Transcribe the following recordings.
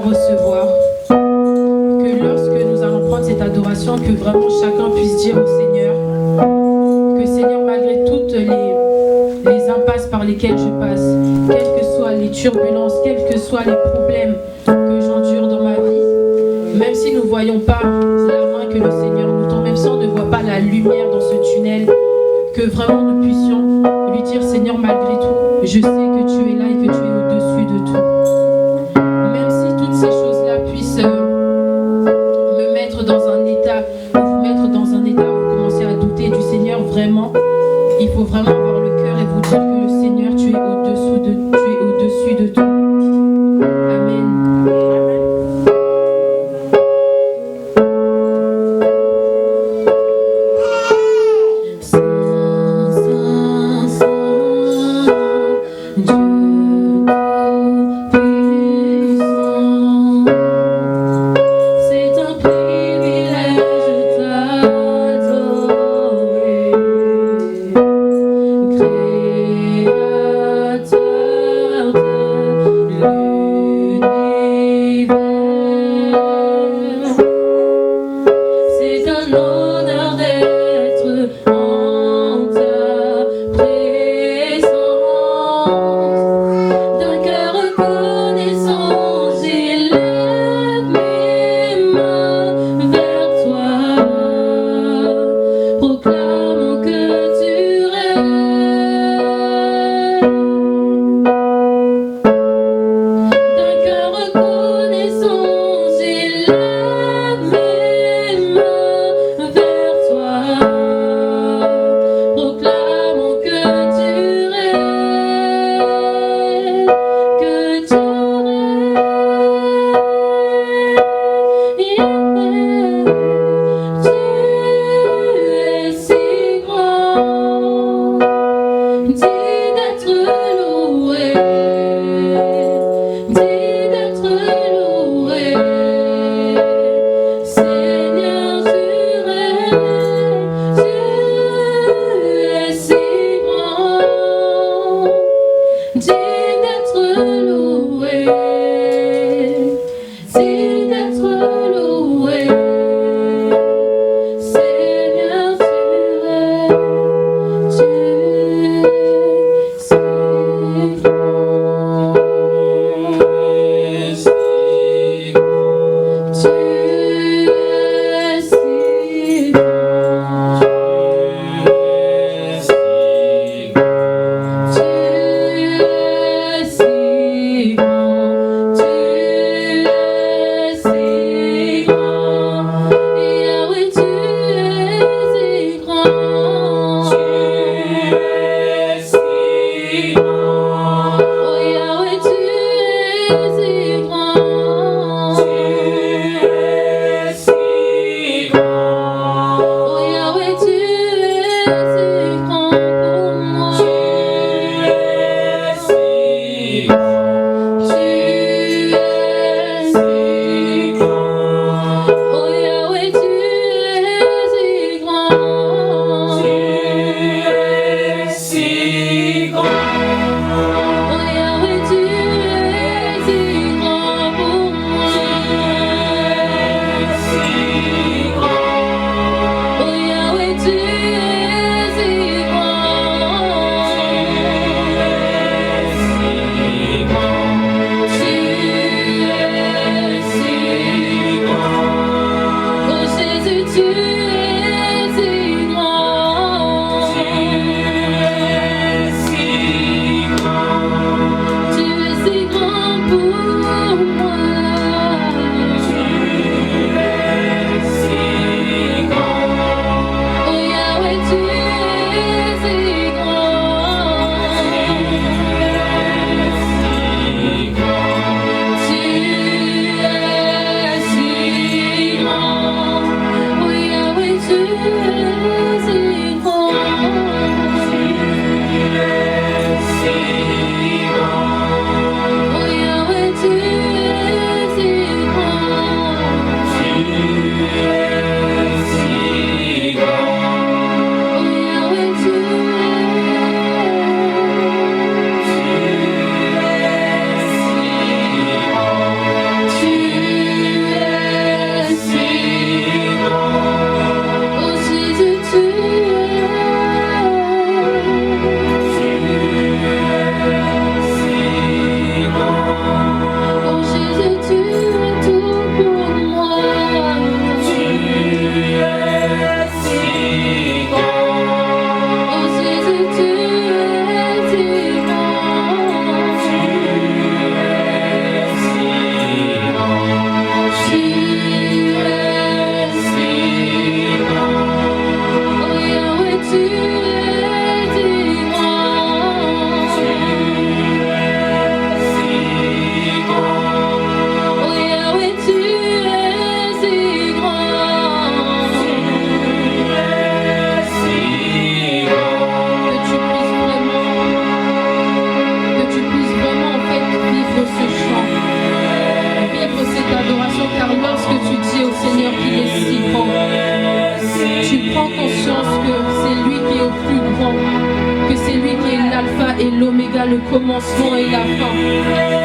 recevoir. Que lorsque nous allons prendre cette adoration, que vraiment chacun puisse dire au Seigneur, que Seigneur, malgré toutes les impasses par lesquelles je passe, quelles que soient les turbulences, quels que soient les problèmes que j'endure dans ma vie, même si nous ne voyons pas la main que le Seigneur nous tend, même si on ne voit pas la lumière dans ce tunnel, que vraiment nous puissions lui dire, Seigneur, malgré tout, je sais que tu es là et que tu es au-dessus de tout. Même si toutes ces choses-là puissent me mettre dans un état, ou vous mettre dans un état où vous commencez à douter du Seigneur, vraiment, il faut vraiment avoir le cœur et vous dire que le Seigneur, tu es au-dessus de tout. Amen. Seigneur, qu'il est si grand. Tu prends conscience que c'est lui qui est au plus grand, que c'est lui qui est l'alpha et l'oméga, le commencement et la fin,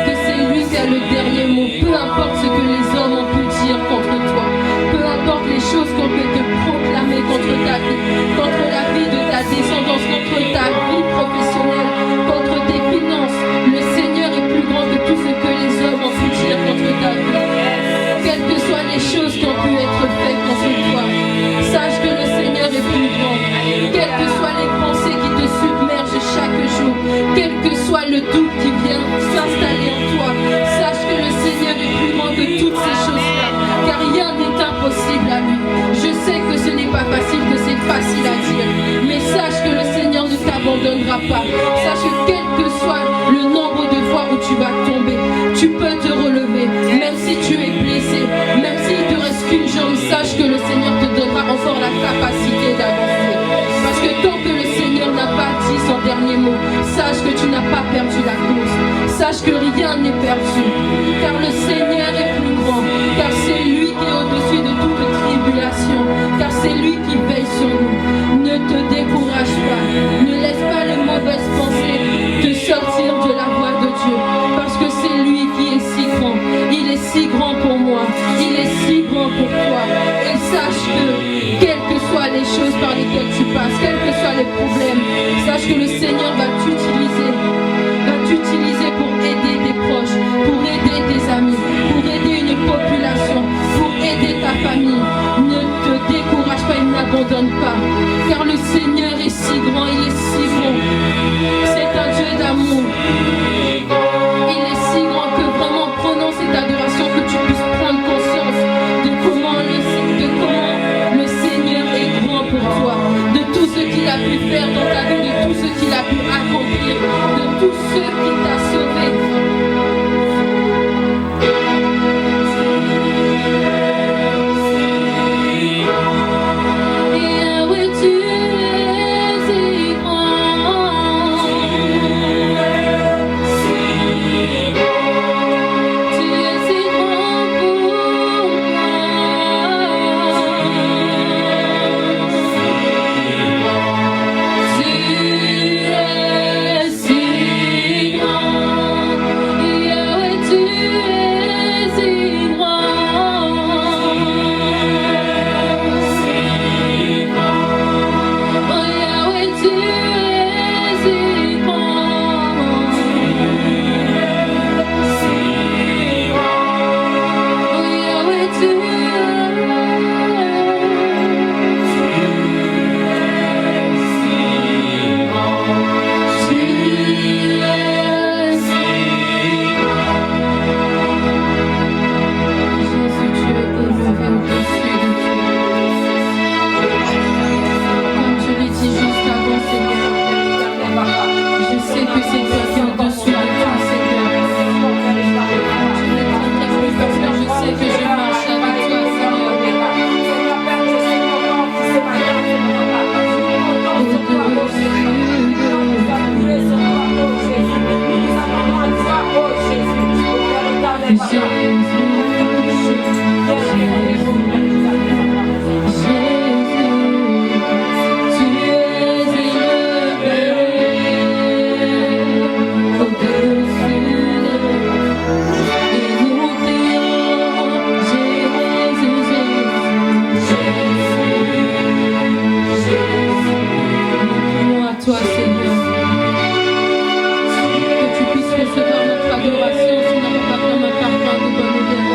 que c'est lui qui a le dernier mot. Peu importe ce que les hommes ont pu dire contre toi, peu importe les choses qu'on peut te proclamer contre ta vie, contre la vie de ta descendance, contre ta vie professionnelle, contre tes finances, le Seigneur est plus grand que tout ce que les hommes ont pu dire contre ta vie. Quelles que soient les choses qui ont pu être faites contre toi, sache que le Seigneur est plus grand. Quelles que soient les pensées qui te submergent chaque jour, quel que soit le doute qui vient s'installer en toi, sache que le Seigneur est plus grand que toutes ces choses-là, car rien n'est impossible à lui. Je sais que ce n'est pas facile, que c'est facile à dire, mais sache que le Seigneur ne t'abandonnera pas. Sache que quel que soit le nombre de fois où tu vas tomber, tu peux te relever, même si tu es blessé, même s'il te reste qu'une jambe, sache que le Seigneur te donnera encore la capacité d'avancer. Parce que tant que le Seigneur n'a pas dit son dernier mot, sache que tu n'as pas perdu la course. Sache que rien n'est perdu, car le Seigneur est plus grand, car c'est lui qui est au-dessus de toute tribulation, car c'est lui qui veille sur nous. Ne te décourage pas, ne laisse pas les mauvaises pensées te sortir de la voie de Dieu, parce que c'est lui qui est si grand. Il est si grand pour moi, il est si grand pour toi. Et sache que quelles que soient les choses par lesquelles tu passes, quels que soient les problèmes, sache que le Seigneur va t'utiliser pour aider tes proches, pour aider tes amis, pour aider une population, pour aider ta famille. Ne te décourage pas, il n'abandonne pas, car le Seigneur est si grand, il est si bon. C'est un Dieu d'amour. Il est si grand que vraiment prononce cette adoration, que tu puisses prendre conscience de comment le Seigneur est grand pour toi, de tout ce qu'il a pu faire dans ta vie, de tout ce qu'il a pu accomplir, de tout ce qui t'a sauvé. Recevoir notre adoration, sinon pas comme un parfum de bonne odeur.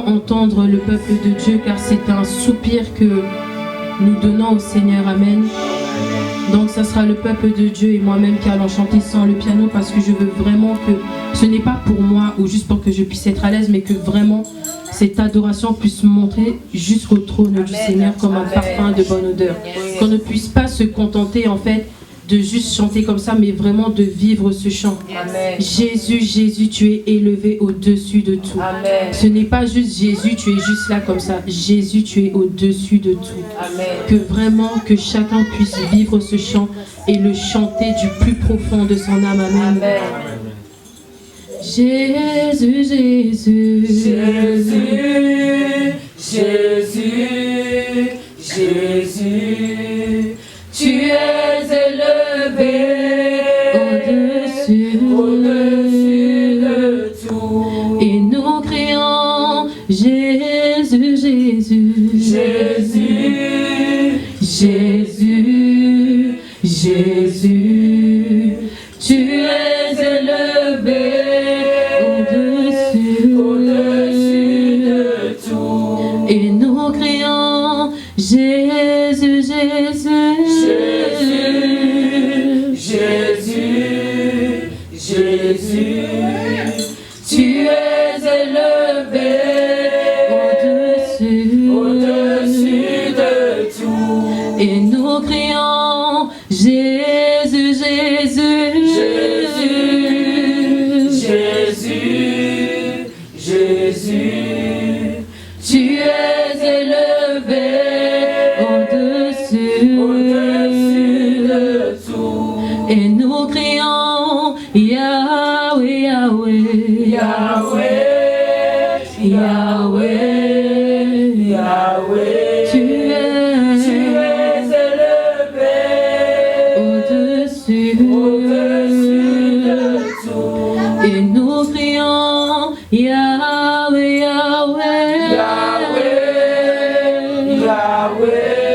Entendre le peuple de Dieu, car c'est un soupir que nous donnons au Seigneur. Amen. Donc ça sera le peuple de Dieu et moi-même qui allons chanter sans le piano, parce que je veux vraiment que ce n'est pas pour moi ou juste pour que je puisse être à l'aise, mais que vraiment cette adoration puisse monter jusqu'au trône du Seigneur comme un parfum de bonne odeur. Qu'on ne puisse pas se contenter en fait de juste chanter comme ça, mais vraiment de vivre ce chant. Amen. Jésus, Jésus, tu es élevé au-dessus de tout. Amen. Ce n'est pas juste Jésus, tu es juste là comme ça. Jésus, tu es au-dessus de tout. Amen. Que vraiment, que chacun puisse vivre ce chant et le chanter du plus profond de son âme. Amen. Amen. Jésus, Jésus, Jésus, Jésus, Jésus, tu es élevé au-dessus de tout. Et nous crions Jésus, Jésus, Jésus, Jésus, Jésus, tu es élevé au-dessus de tout. Et nous crions Jésus, Jésus, Jésus, Jésus, tu es élevé au-dessus de tout. Et nous crions Jésus, Jésus, Jésus, Jésus, tu es élevé au-dessus de tout. Et nous crions Yahweh, Yahweh, Yahweh, Yahweh, Yahweh, tu es élevé au-dessus de tout. Et nous crions Yahweh, Yahweh, Yahweh, Yahweh,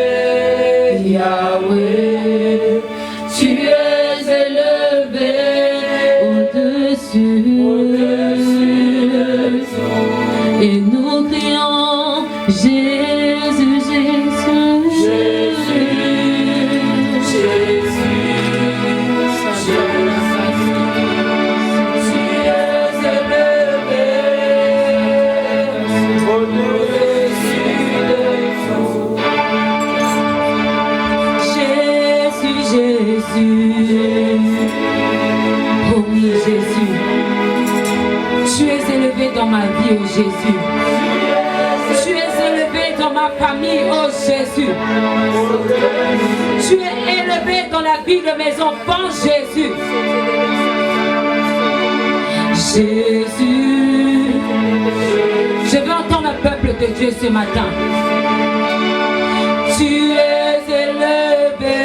Yahweh, tu es élevé au-dessus de tout. Et nous crions Jésus, Jésus, Jésus, Jésus, oh oui, Jésus, tu es élevé dans ma vie, oh Jésus. Tu es élevé dans ma famille, oh Jésus. Tu es élevé dans la vie de mes enfants, Jésus. Jésus, je veux entendre le peuple de Dieu ce matin. Tu es élevé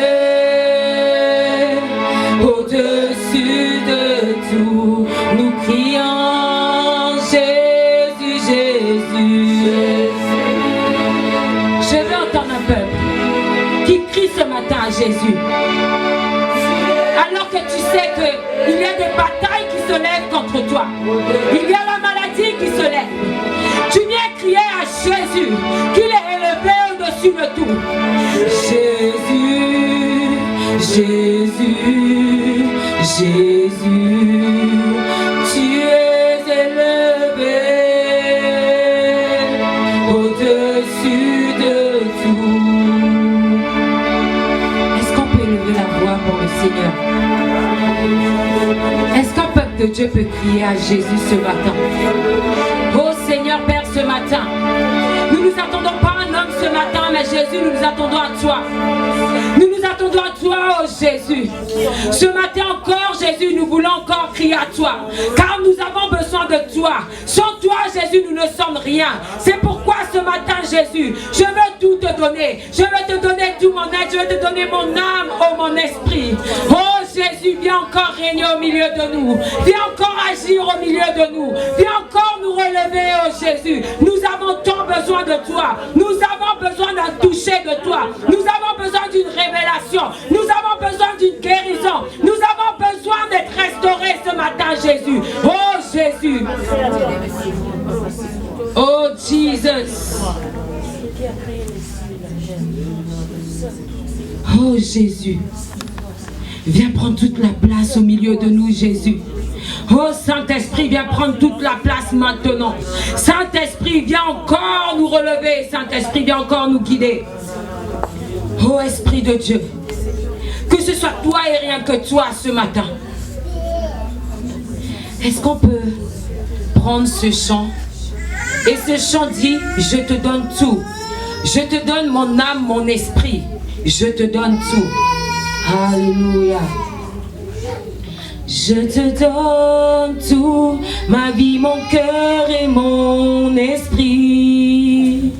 au-dessus de tout. Nous crions Jésus, Jésus. Je veux entendre un peuple qui crie ce matin à Jésus. Alors que tu sais qu'il y a des batailles qui se lèvent contre toi. Il y a la maladie qui se lève. Tu viens crier à Jésus qu'il est élevé au-dessus de tout. Jésus, Jésus, Jésus, tu es de Dieu peut crier à Jésus ce matin? Oh Seigneur Père, ce matin, nous nous attendons pas à un homme ce matin, mais Jésus, nous nous attendons à toi. Nous nous attendons à toi, oh Jésus. Ce matin encore, Jésus, nous voulons encore crier à toi, car nous avons besoin de toi. Sans toi, Jésus, nous ne sommes rien. C'est pourquoi ce matin, Jésus, je veux tout te donner. Je veux te donner tout mon être. Je veux te donner mon âme, oh mon esprit. Oh Jésus, viens encore régner au milieu de nous. Viens encore agir au milieu de nous. Viens encore nous relever, oh Jésus. Nous avons tant besoin de toi. Nous avons besoin d'un toucher de toi. Nous avons besoin d'une révélation. Nous avons besoin d'une guérison. Nous avons besoin d'être restaurés ce matin, Jésus. Oh Jésus. Oh Jesus. Oh Jésus. Viens prendre toute la place au milieu de nous, Jésus. Oh Saint-Esprit, viens prendre toute la place maintenant. Saint-Esprit, viens encore nous relever. Saint-Esprit, viens encore nous guider. Oh Esprit de Dieu, que ce soit toi et rien que toi ce matin. Est-ce qu'on peut prendre ce chant? Et ce chant dit, je te donne tout. Je te donne mon âme, mon esprit. Je te donne tout. Alléluia. Je te donne tout, ma vie, mon cœur et mon esprit.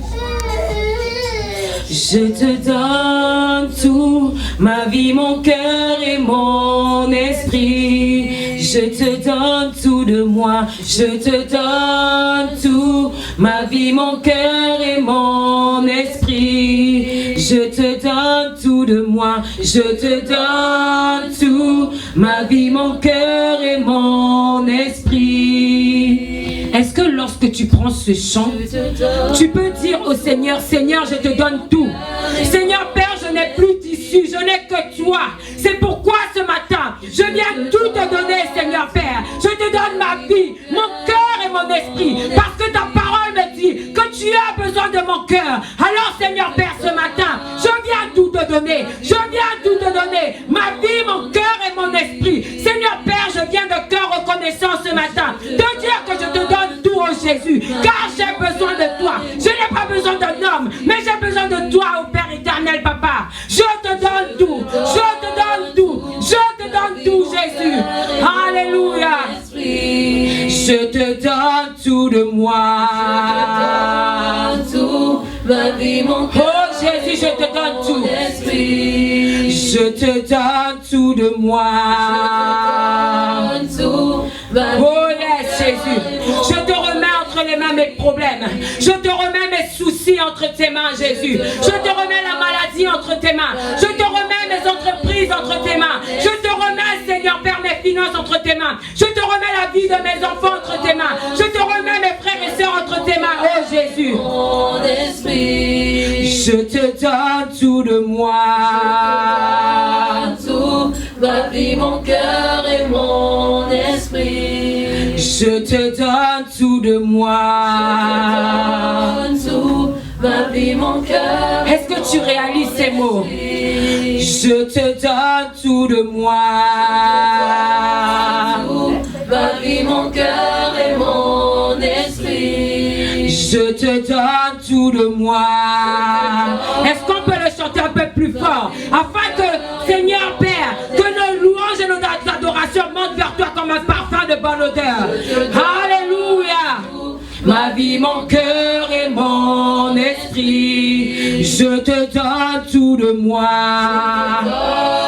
Je te donne tout, ma vie, mon cœur et mon esprit. Je te donne tout de moi. Je te donne tout, ma vie, mon cœur et mon esprit. Je te donne tout de moi. Je te donne tout, ma vie, mon cœur et mon esprit. Est-ce que lorsque tu prends ce chant, tu peux dire au Seigneur, Seigneur, je te donne tout. Seigneur Père, je n'ai plus d'issue, je n'ai que toi. C'est pourquoi ce matin, je viens tout te donner, Seigneur Père. Je te donne ma vie, mon cœur et mon esprit. Parce que ta parole me dit que tu as besoin de mon cœur. Alors Seigneur Père, ce matin, je viens tout te donner. Je viens tout te donner. Ma vie, mon cœur et mon esprit. Seigneur Père, je viens de cœur reconnaissant ce matin. De dire que je te donne tout, oh Jésus. Car j'ai besoin de toi. Je n'ai pas besoin d'un homme, mais j'ai besoin de toi, oh Père éternel, Papa. Je te donne tout. Je te donne tout. Je te donne tout, Jésus. Alléluia. Je te donne tout de moi. Ma vie, mon cœur, oh Jésus, je te donne tout. Je te donne tout de moi. Oh yes, Jésus. Je te remets entre les mains mes problèmes. Je te remets mes soucis entre tes mains, Jésus. Je te remets la maladie entre tes mains. Je te remets mes entreprises entre tes mains. Je te remets, Seigneur Père, mes finances entre tes mains. Je te remets la vie de mes enfants entre tes mains. Je te remets mes frères et sœurs entre tes mains, oh Jésus. Mon esprit, je te donne tout de moi. Tout, ma vie, mon cœur et mon esprit. Je te donne tout de moi. Tout, ma vie, mon cœur. Est-ce que tu réalises ces mots? Je te donne tout de moi. Tout, ma vie, mon cœur et mon esprit. Je te donne tout de moi. Est-ce qu'on peut le chanter un peu plus fort afin que, Seigneur Père, que nos louanges et nos adorations montent vers toi comme un parfum de bonne odeur. Alléluia. Ma vie, mon cœur et mon esprit, je te donne tout de moi.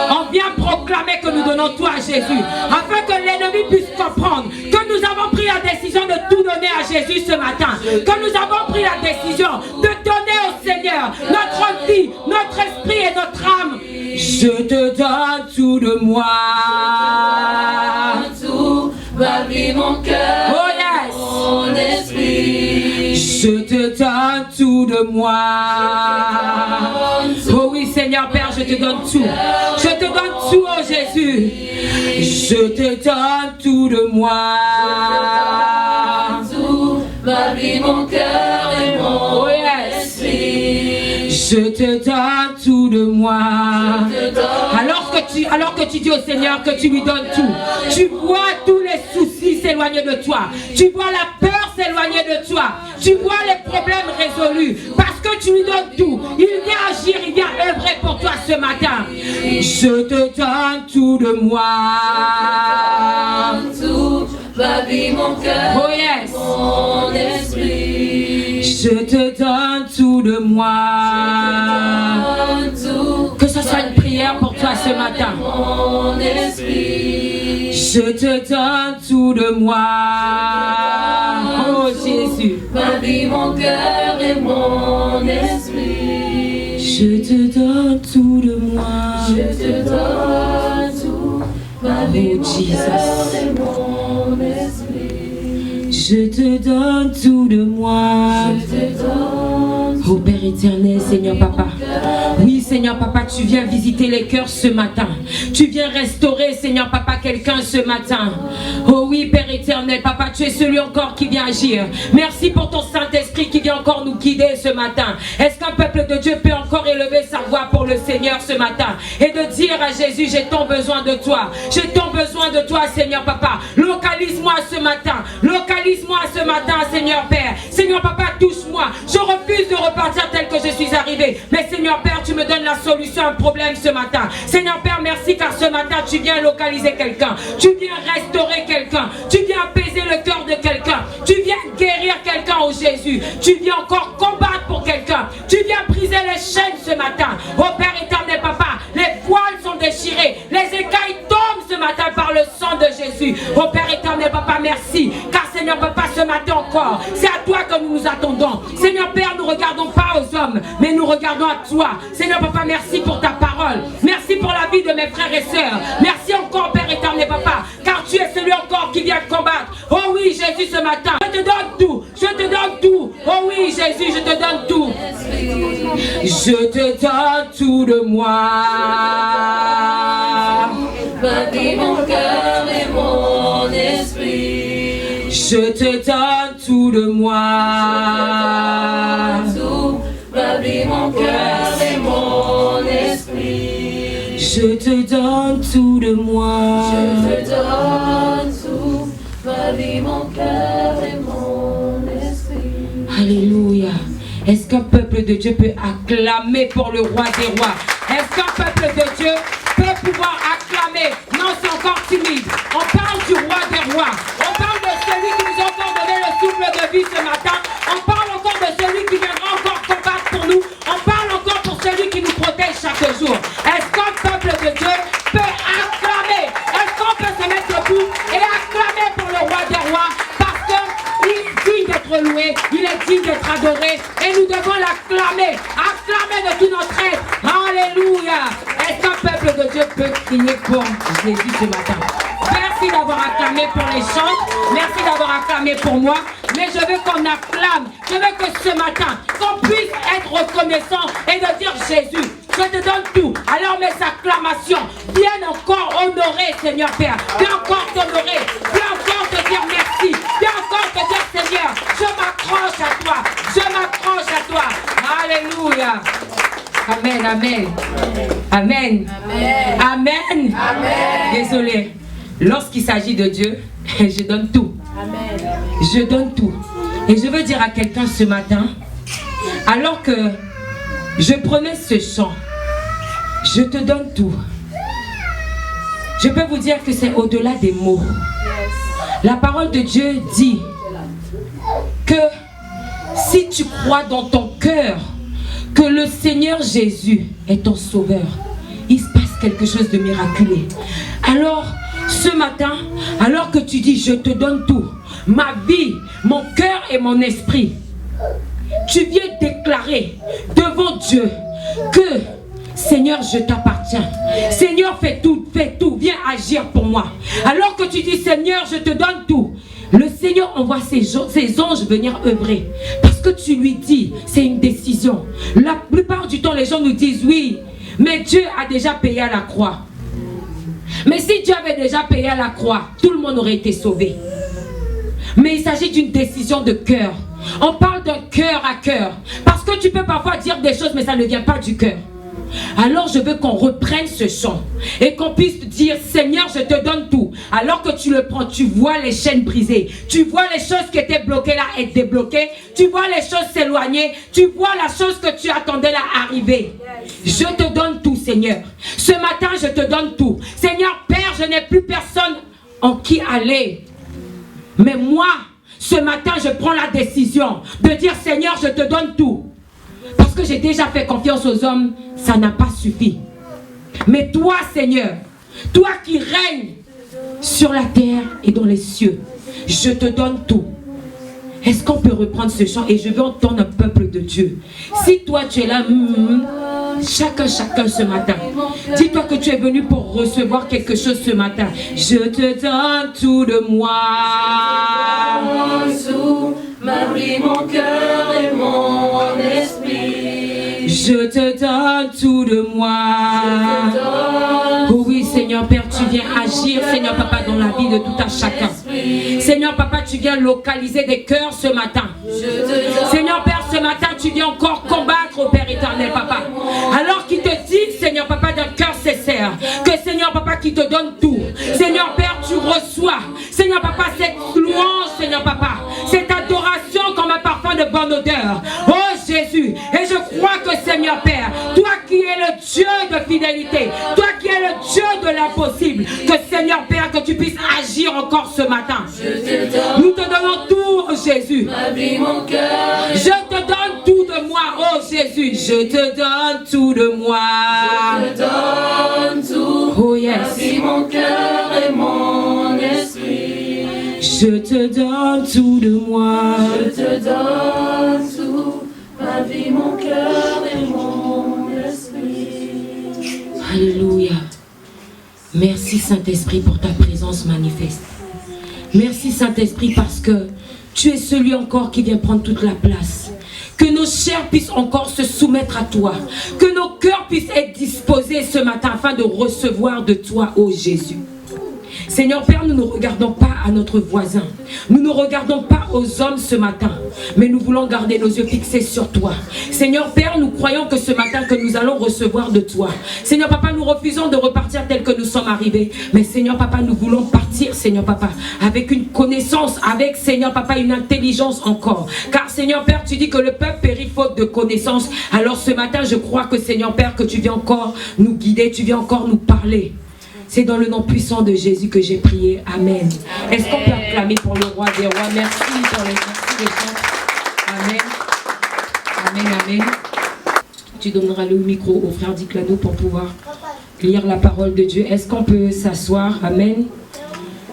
On vient proclamer que nous donnons tout à Jésus, afin que l'ennemi puisse comprendre que nous avons pris la décision de tout donner à Jésus ce matin, que nous avons pris la décision de donner au Seigneur notre vie, notre esprit et notre âme. Je te donne tout de moi. Tout, ma vie, mon cœur, oh yes, mon esprit. Je te donne tout de moi. Oh oui, Seigneur Père, je te donne tout. Je te donne tout, oh Jésus. Je te donne tout de moi. Tout, ma vie, mon cœur et mon esprit. Je te donne tout de moi. Alors que tu dis au Seigneur que tu lui donnes tout, tu vois tous les soucis s'éloigner de toi. Tu vois la peur s'éloigner de toi. Tu vois les problèmes résolus. Parce que tu lui donnes tout. Il vient agir, il vient œuvrer pour toi ce matin. Je te donne tout de moi. Ma vie, mon cœur, oh yes. Mon esprit. Je te donne tout de moi. Que ce soit une prière pour toi ce matin. Mon esprit. Je te donne tout de moi. Oh Jésus. Ma vie, mon cœur et mon esprit. Je te donne tout de moi. Je te donne tout. Ma vie, mon cœur et mon esprit. Je te donne tout de moi. Je te donne. Oh Père éternel, Seigneur Papa. Oui Seigneur Papa, tu viens visiter les cœurs ce matin. Tu viens restaurer Seigneur Papa quelqu'un ce matin. Oh oui Père éternel Papa, tu es celui encore qui vient agir. Merci pour ton Saint-Esprit qui vient encore nous guider ce matin. Est-ce qu'un peuple de Dieu peut encore élever sa voix pour le Seigneur ce matin et de dire à Jésus, j'ai tant besoin de toi. J'ai tant besoin de toi Seigneur Papa. Localise-moi ce matin. Localise-moi ce matin Seigneur Père. Seigneur Papa, touche-moi. Je refuse de repartir tel que je suis arrivé. Mais Seigneur Père, tu me donnes la solution à un problème ce matin. Seigneur Père, merci car ce matin tu viens localiser quelqu'un. Tu viens restaurer quelqu'un. Tu viens apaiser le cœur de quelqu'un. Tu viens guérir quelqu'un au Jésus. Tu viens encore combattre pour quelqu'un. Tu viens briser les chaînes ce matin. Oh Père éternel Papa, les voiles sont déchirés. Les écailles tombent ce matin par le sang de Jésus. Oh Père éternel Papa, merci. Car Seigneur Papa, ce matin encore, c'est à toi que nous nous attendons. Seigneur Père, nous ne regardons pas aux hommes, mais nous regardons à toi. Seigneur Papa, merci pour ta parole. Merci pour la vie de mes frères et sœurs. Merci encore Père éternel Papa, car tu es celui encore qui vient combattre. Oh oui Jésus, ce matin, je te donne tout. Je te donne tout. Oh oui Jésus, je te donne tout. Je te donne tout de moi. Ma vie, mon cœur et mon esprit. Je te donne tout de moi. Ma vie, mon cœur et mon esprit. Je te donne tout de moi. Je te donne tout. Ma vie, mon cœur et mon esprit. Alléluia. Est-ce qu'un peuple de Dieu peut acclamer pour le roi des rois? Est-ce qu'un peuple de Dieu peut pouvoir acclamer? Non, c'est encore timide. On parle du roi des rois. On parle de celui qui nous a encore donné le souffle de vie ce matin. On parle encore de celui qui viendra encore combattre pour nous. On parle encore pour celui qui nous protège chaque jour. Est-ce qu'un peuple de Dieu peut acclamer? Est-ce qu'on peut se mettre debout et acclamer pour le roi des rois? Parce qu'il est digne d'être loué, il est digne d'être adoré et nous devons l'acclamer. Acclamer de tout notre être. Alléluia. Est-ce qu'un peuple de Dieu peut crier pour Jésus ce matin? Merci d'avoir acclamé pour les chants. Merci d'avoir acclamé pour moi. Mais je veux qu'on acclame. Je veux que ce matin, qu'on puisse être reconnaissant et de dire Jésus, je te donne tout. Alors mes acclamations viennent encore honorer, Seigneur Père. Viens encore t'honorer. Viens encore te dire merci. Viens encore te dire Seigneur, je m'accroche à toi. Je m'accroche à toi. Alléluia. Amen, amen. Amen. Amen. Amen. Désolé. Lorsqu'il s'agit de Dieu, je donne tout. Amen. Je donne tout. Et je veux dire à quelqu'un ce matin, alors que je prenais ce chant, je te donne tout. Je peux vous dire que c'est au-delà des mots. La parole de Dieu dit que si tu crois dans ton cœur que le Seigneur Jésus est ton sauveur, il se passe quelque chose de miraculeux. Alors, ce matin, alors que tu dis je te donne tout, ma vie, mon cœur et mon esprit, tu viens déclarer devant Dieu que Seigneur, je t'appartiens. Seigneur, fais tout, viens agir pour moi. Alors que tu dis Seigneur, je te donne tout, le Seigneur envoie ses anges venir œuvrer. Parce que tu lui dis, c'est une décision. La plupart du temps, les gens nous disent oui, mais Dieu a déjà payé à la croix. Mais si Dieu avait déjà payé à la croix, tout le monde aurait été sauvé. Mais il s'agit d'une décision de cœur. On parle d'un cœur à cœur. Parce que tu peux parfois dire des choses, mais ça ne vient pas du cœur. Alors je veux qu'on reprenne ce chant et qu'on puisse dire, Seigneur, je te donne tout. Alors que tu le prends, tu vois les chaînes brisées, tu vois les choses qui étaient bloquées là être débloquées, tu vois les choses s'éloigner, tu vois la chose que tu attendais là arriver. Je te donne tout, Seigneur. Ce matin, je te donne tout. Seigneur, Père, je n'ai plus personne en qui aller. Mais moi, ce matin, je prends la décision de dire, Seigneur, je te donne tout. Parce que j'ai déjà fait confiance aux hommes, ça n'a pas suffi. Mais toi, Seigneur, toi qui règnes sur la terre et dans les cieux, je te donne tout. Est-ce qu'on peut reprendre ce chant? Et je veux entendre un peuple de Dieu. Si toi tu es là, chacun ce matin, dis-toi que tu es venu pour recevoir quelque chose ce matin. Je te donne tout de moi. M'abris mon cœur et mon esprit. Je te donne tout de moi. Oh oui, Seigneur Père, tu viens agir, Seigneur Papa, dans la vie de tout un chacun. Seigneur Papa, tu viens localiser des cœurs ce matin. Seigneur Père, ce matin, tu viens encore combattre au Père éternel, Papa. Alors qu'il te dit, Seigneur Papa, d'un cœur sincère, que Seigneur Papa, qui te donne tout. Seigneur Père, tu reçois, Seigneur Papa, cette louange, Seigneur Papa, cette adoration comme un parfum de bonne odeur. Oh Jésus, et je crois que Seigneur Père, toi qui es le Dieu de fidélité, toi qui es le Dieu de l'impossible, que Seigneur Père, que tu puisses agir encore ce matin. Nous te donnons tout, oh Jésus. Je te donne tout de moi, oh Jésus. Je te donne tout de moi. Je te donne tout. Oh yes. Ma vie, mon cœur et mon esprit. Je te donne tout de moi. Je te donne tout. Ma vie, mon cœur et mon esprit. Alléluia. Merci Saint-Esprit pour ta présence manifeste. Merci Saint-Esprit parce que tu es celui encore qui vient prendre toute la place. Que nos chairs puissent encore se soumettre à toi. Que nos cœurs puissent être disposés ce matin afin de recevoir de toi, ô Jésus. Seigneur Père, nous ne regardons pas à notre voisin. Nous ne regardons pas aux hommes ce matin. Mais nous voulons garder nos yeux fixés sur toi. Seigneur Père, nous croyons que ce matin que nous allons recevoir de toi. Seigneur Papa, nous refusons de repartir tel que nous sommes arrivés. Mais Seigneur Papa, nous voulons partir, Seigneur Papa, avec une connaissance, avec Seigneur Papa, une intelligence encore. Car Seigneur Père, tu dis que le peuple périt faute de connaissance. Alors ce matin, je crois que Seigneur Père, que tu viens encore nous guider, tu viens encore nous parler. C'est dans le nom puissant de Jésus que j'ai prié. Amen. Est-ce qu'on peut acclamer pour le roi des rois? Merci pour les merci des chants. Amen. Amen, amen. Tu donneras le micro au frère Diclano pour pouvoir lire la parole de Dieu. Est-ce qu'on peut s'asseoir? Amen.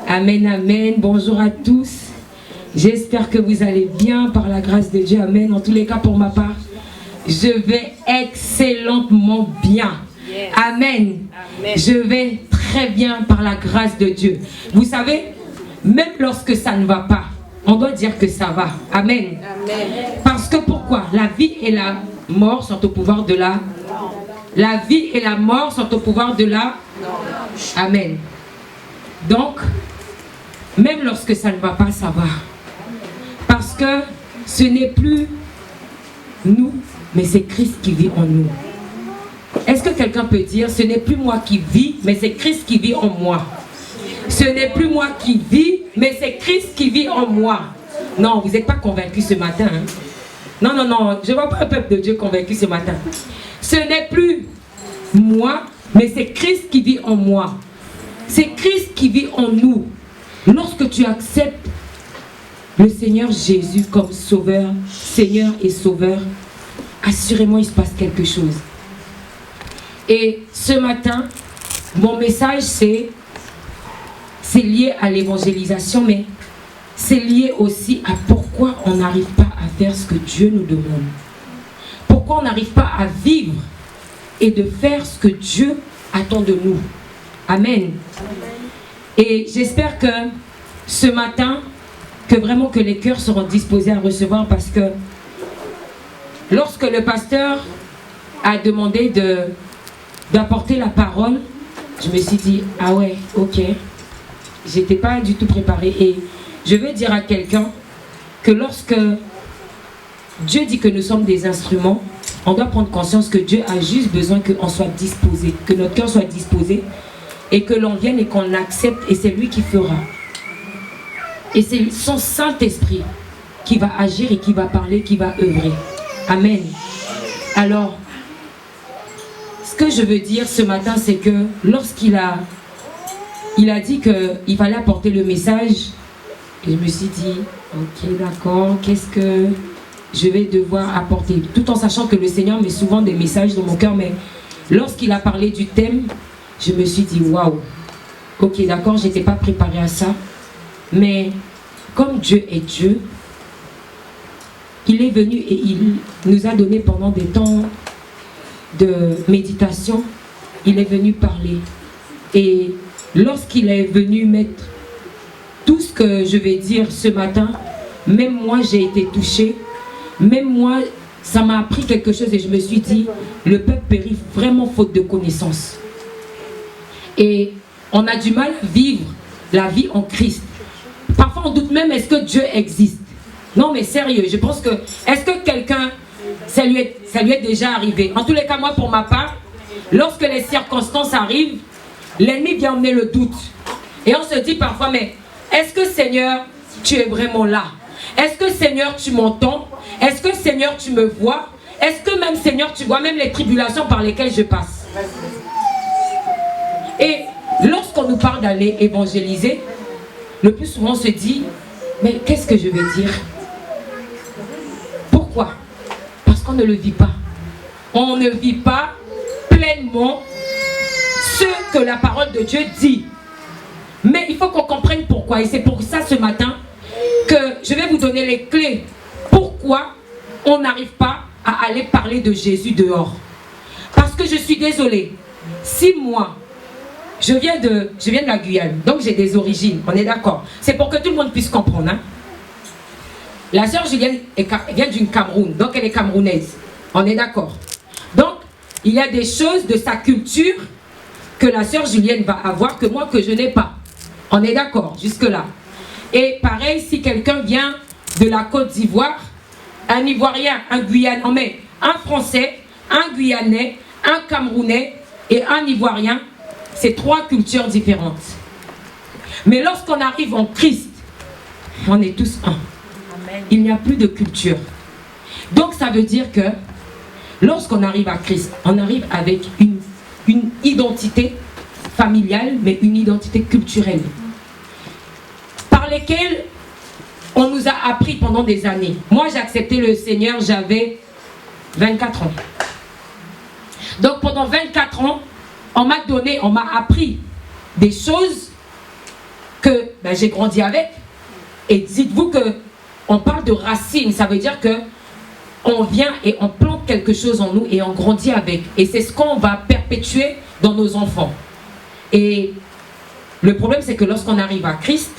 Amen, amen. Bonjour à tous. J'espère que vous allez bien par la grâce de Dieu. Amen. En tous les cas, pour ma part, je vais excellemment bien. Amen. Amen. Je vais très bien par la grâce de Dieu. Vous savez, même lorsque ça ne va pas, on doit dire que ça va. Amen. Amen. Parce que pourquoi? La vie et la mort sont au pouvoir de la... La vie et la mort sont au pouvoir de la... Amen. Donc, même lorsque ça ne va pas, ça va. Parce que ce n'est plus nous, mais c'est Christ qui vit en nous. Est-ce que quelqu'un peut dire, ce n'est plus moi qui vis, mais c'est Christ qui vit en moi? Ce n'est plus moi qui vis, mais c'est Christ qui vit en moi. Non, vous n'êtes pas convaincus ce matin. Hein? Non, non, non, je ne vois pas un peuple de Dieu convaincu ce matin. Ce n'est plus moi, mais c'est Christ qui vit en moi. C'est Christ qui vit en nous. Lorsque tu acceptes le Seigneur Jésus comme sauveur, Seigneur et sauveur, assurément il se passe quelque chose. Et ce matin, mon message c'est lié à l'évangélisation, mais c'est lié aussi à pourquoi on n'arrive pas à faire ce que Dieu nous demande. Pourquoi on n'arrive pas à vivre et de faire ce que Dieu attend de nous. Amen. Et j'espère que ce matin, que vraiment que les cœurs seront disposés à recevoir, parce que lorsque le pasteur a demandé d'apporter la parole, je me suis dit, ah ouais, ok, j'étais pas du tout préparée. Et je veux dire à quelqu'un que lorsque Dieu dit que nous sommes des instruments, on doit prendre conscience que Dieu a juste besoin qu'on soit disposé, que notre cœur soit disposé et que l'on vienne et qu'on accepte et c'est lui qui fera. Et c'est son Saint-Esprit qui va agir et qui va parler, qui va œuvrer. Amen. Alors, ce que je veux dire ce matin, c'est que lorsqu'il a dit qu'il fallait apporter le message, et je me suis dit, ok, d'accord, qu'est-ce que je vais devoir apporter? Tout en sachant que le Seigneur met souvent des messages dans mon cœur, mais lorsqu'il a parlé du thème, je me suis dit, waouh, ok, d'accord, je n'étais pas préparée à ça, mais comme Dieu est Dieu, il est venu et il nous a donné pendant des temps de méditation, il est venu parler. Et lorsqu'il est venu mettre tout ce que je vais dire ce matin, même moi j'ai été touchée, même moi ça m'a appris quelque chose et je me suis dit, le peuple périt vraiment faute de connaissance. Et on a du mal à vivre la vie en Christ. Parfois on doute même, est-ce que Dieu existe? Non mais sérieux, je pense que, est-ce que quelqu'un, ça lui est déjà arrivé? En tous les cas, moi pour ma part, lorsque les circonstances arrivent, l'ennemi vient emmener le doute. Et on se dit parfois, mais est-ce que Seigneur, tu es vraiment là? Est-ce que Seigneur, tu m'entends? Est-ce que Seigneur, tu me vois? Est-ce que même Seigneur, tu vois même les tribulations par lesquelles je passe? Et lorsqu'on nous parle d'aller évangéliser, le plus souvent on se dit, mais qu'est-ce que je vais dire? Pourquoi? Parce qu'on ne le vit pas. On ne vit pas pleinement ce que la parole de Dieu dit. Mais il faut qu'on comprenne pourquoi. Et c'est pour ça ce matin que je vais vous donner les clés. Pourquoi on n'arrive pas à aller parler de Jésus dehors? Parce que je suis désolée. Si moi, je viens de la Guyane, donc j'ai des origines, on est d'accord. C'est pour que tout le monde puisse comprendre. Hein? La sœur Julienne vient du Cameroun, donc elle est camerounaise. On est d'accord. Donc, il y a des choses de sa culture que la sœur Julienne va avoir que moi, que je n'ai pas. On est d'accord, jusque-là. Et pareil, si quelqu'un vient de la Côte d'Ivoire, un Ivoirien, un Guyanais, un Français, un Guyanais, un Camerounais et un Ivoirien, c'est trois cultures différentes. Mais lorsqu'on arrive en Christ, on est tous un. Amen. Il n'y a plus de culture. Donc ça veut dire que lorsqu'on arrive à Christ, on arrive avec une identité familiale, mais une identité culturelle. Par lesquelles on nous a appris pendant des années. Moi, j'ai accepté le Seigneur, j'avais 24 ans. Donc pendant 24 ans, on m'a appris des choses que j'ai grandi avec. Et dites-vous que on parle de racines, ça veut dire que on vient et on plante quelque chose en nous et on grandit avec. Et c'est ce qu'on va perpétuer dans nos enfants. Et le problème, c'est que lorsqu'on arrive à Christ,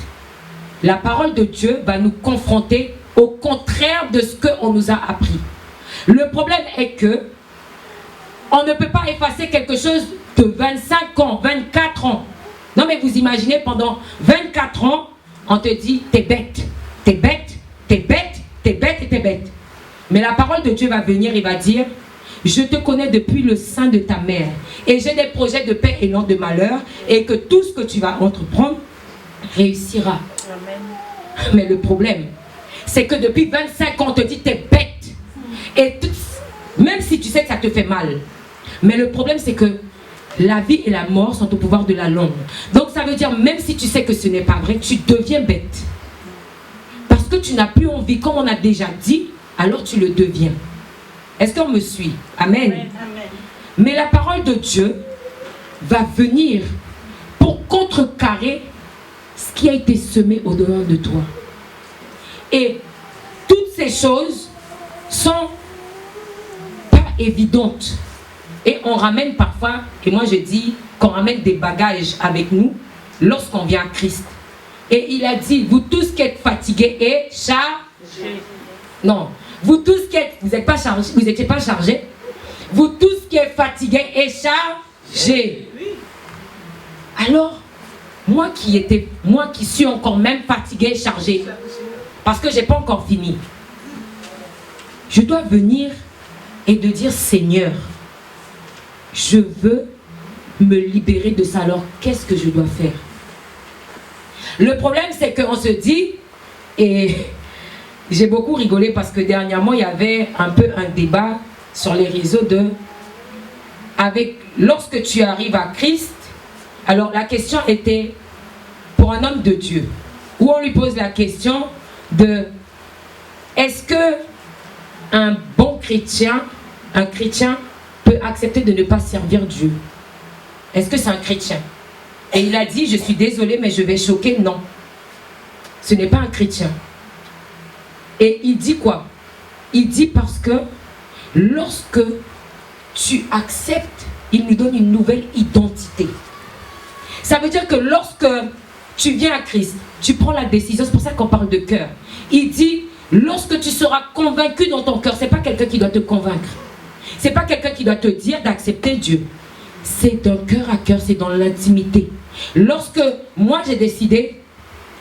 la parole de Dieu va nous confronter au contraire de ce qu'on nous a appris. Le problème est que on ne peut pas effacer quelque chose de 25 ans, 24 ans. Non mais vous imaginez, pendant 24 ans, on te dit, t'es bête, t'es bête, t'es bête, t'es bête et t'es bête. Mais la parole de Dieu va venir et va dire, je te connais depuis le sein de ta mère. Et j'ai des projets de paix et non de malheur. Et que tout ce que tu vas entreprendre réussira. Amen. Mais le problème, c'est que depuis 25 ans, on te dit, t'es bête. Et même si tu sais que ça te fait mal. Mais le problème, c'est que la vie et la mort sont au pouvoir de la langue. Donc ça veut dire, même si tu sais que ce n'est pas vrai, tu deviens bête. Parce que tu n'as plus envie, comme on a déjà dit, alors tu le deviens. Est-ce qu'on me suit? Amen. Amen. Mais la parole de Dieu va venir pour contrecarrer ce qui a été semé au-dedans de toi. Et toutes ces choses sont pas évidentes. Et on ramène parfois, et moi je dis qu'on ramène des bagages avec nous lorsqu'on vient à Christ. Et il a dit, vous tous qui êtes fatigués et chargés. Non, vous tous qui êtes, vous n'êtes pas chargés, vous n'étiez pas chargés. Vous tous qui êtes fatigués et chargés. Alors, moi qui suis encore même fatiguée et chargée, parce que je n'ai pas encore fini, je dois venir et de dire Seigneur, je veux me libérer de ça. Alors, qu'est-ce que je dois faire? Le problème, c'est qu'on se dit, et j'ai beaucoup rigolé parce que dernièrement, il y avait un peu un débat sur les réseaux lorsque tu arrives à Christ, alors la question était pour un homme de Dieu, où on lui pose la question de est-ce que un chrétien peut accepter de ne pas servir Dieu? Est-ce que c'est un chrétien? Et il a dit, je suis désolé, mais je vais choquer, non. Ce n'est pas un chrétien. Et il dit quoi? Il dit parce que lorsque tu acceptes, il nous donne une nouvelle identité. Ça veut dire que lorsque tu viens à Christ, tu prends la décision, c'est pour ça qu'on parle de cœur. Il dit, lorsque tu seras convaincu dans ton cœur, ce n'est pas quelqu'un qui doit te convaincre. Ce n'est pas quelqu'un qui doit te dire d'accepter Dieu. C'est d'un cœur à cœur, c'est dans l'intimité. Lorsque moi j'ai décidé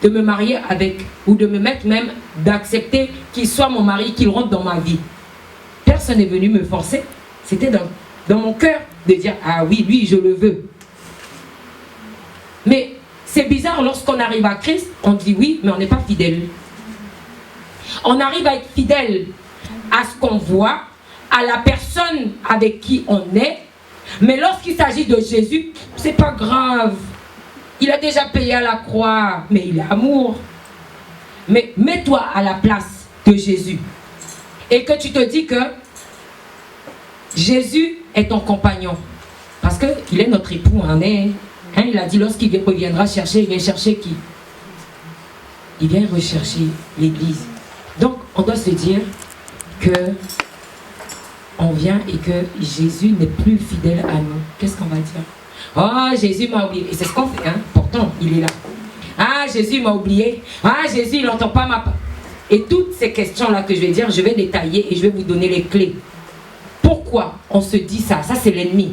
de me marier avec, ou de me mettre même, d'accepter qu'il soit mon mari, qu'il rentre dans ma vie, personne n'est venu me forcer. C'était dans mon cœur de dire, ah oui, lui, je le veux. Mais c'est bizarre, lorsqu'on arrive à Christ, on dit oui, mais on n'est pas fidèle. On arrive à être fidèle à ce qu'on voit, à la personne avec qui on est, mais lorsqu'il s'agit de Jésus, c'est pas grave. Il a déjà payé à la croix, mais il est amour. Mais mets-toi à la place de Jésus. Et que tu te dis que Jésus est ton compagnon. Parce qu'il est notre époux. Il a dit lorsqu'il reviendra chercher, il vient chercher qui? Il vient rechercher l'Église. Donc, on doit se dire que on vient et que Jésus n'est plus fidèle à nous. Qu'est-ce qu'on va dire? Oh, Jésus m'a oublié. Et c'est ce qu'on fait, pourtant, il est là. Ah, Jésus m'a oublié. Ah, Jésus, il n'entend pas ma... Et toutes ces questions-là que je vais dire, je vais détailler et je vais vous donner les clés. Pourquoi on se dit ça? Ça, c'est l'ennemi.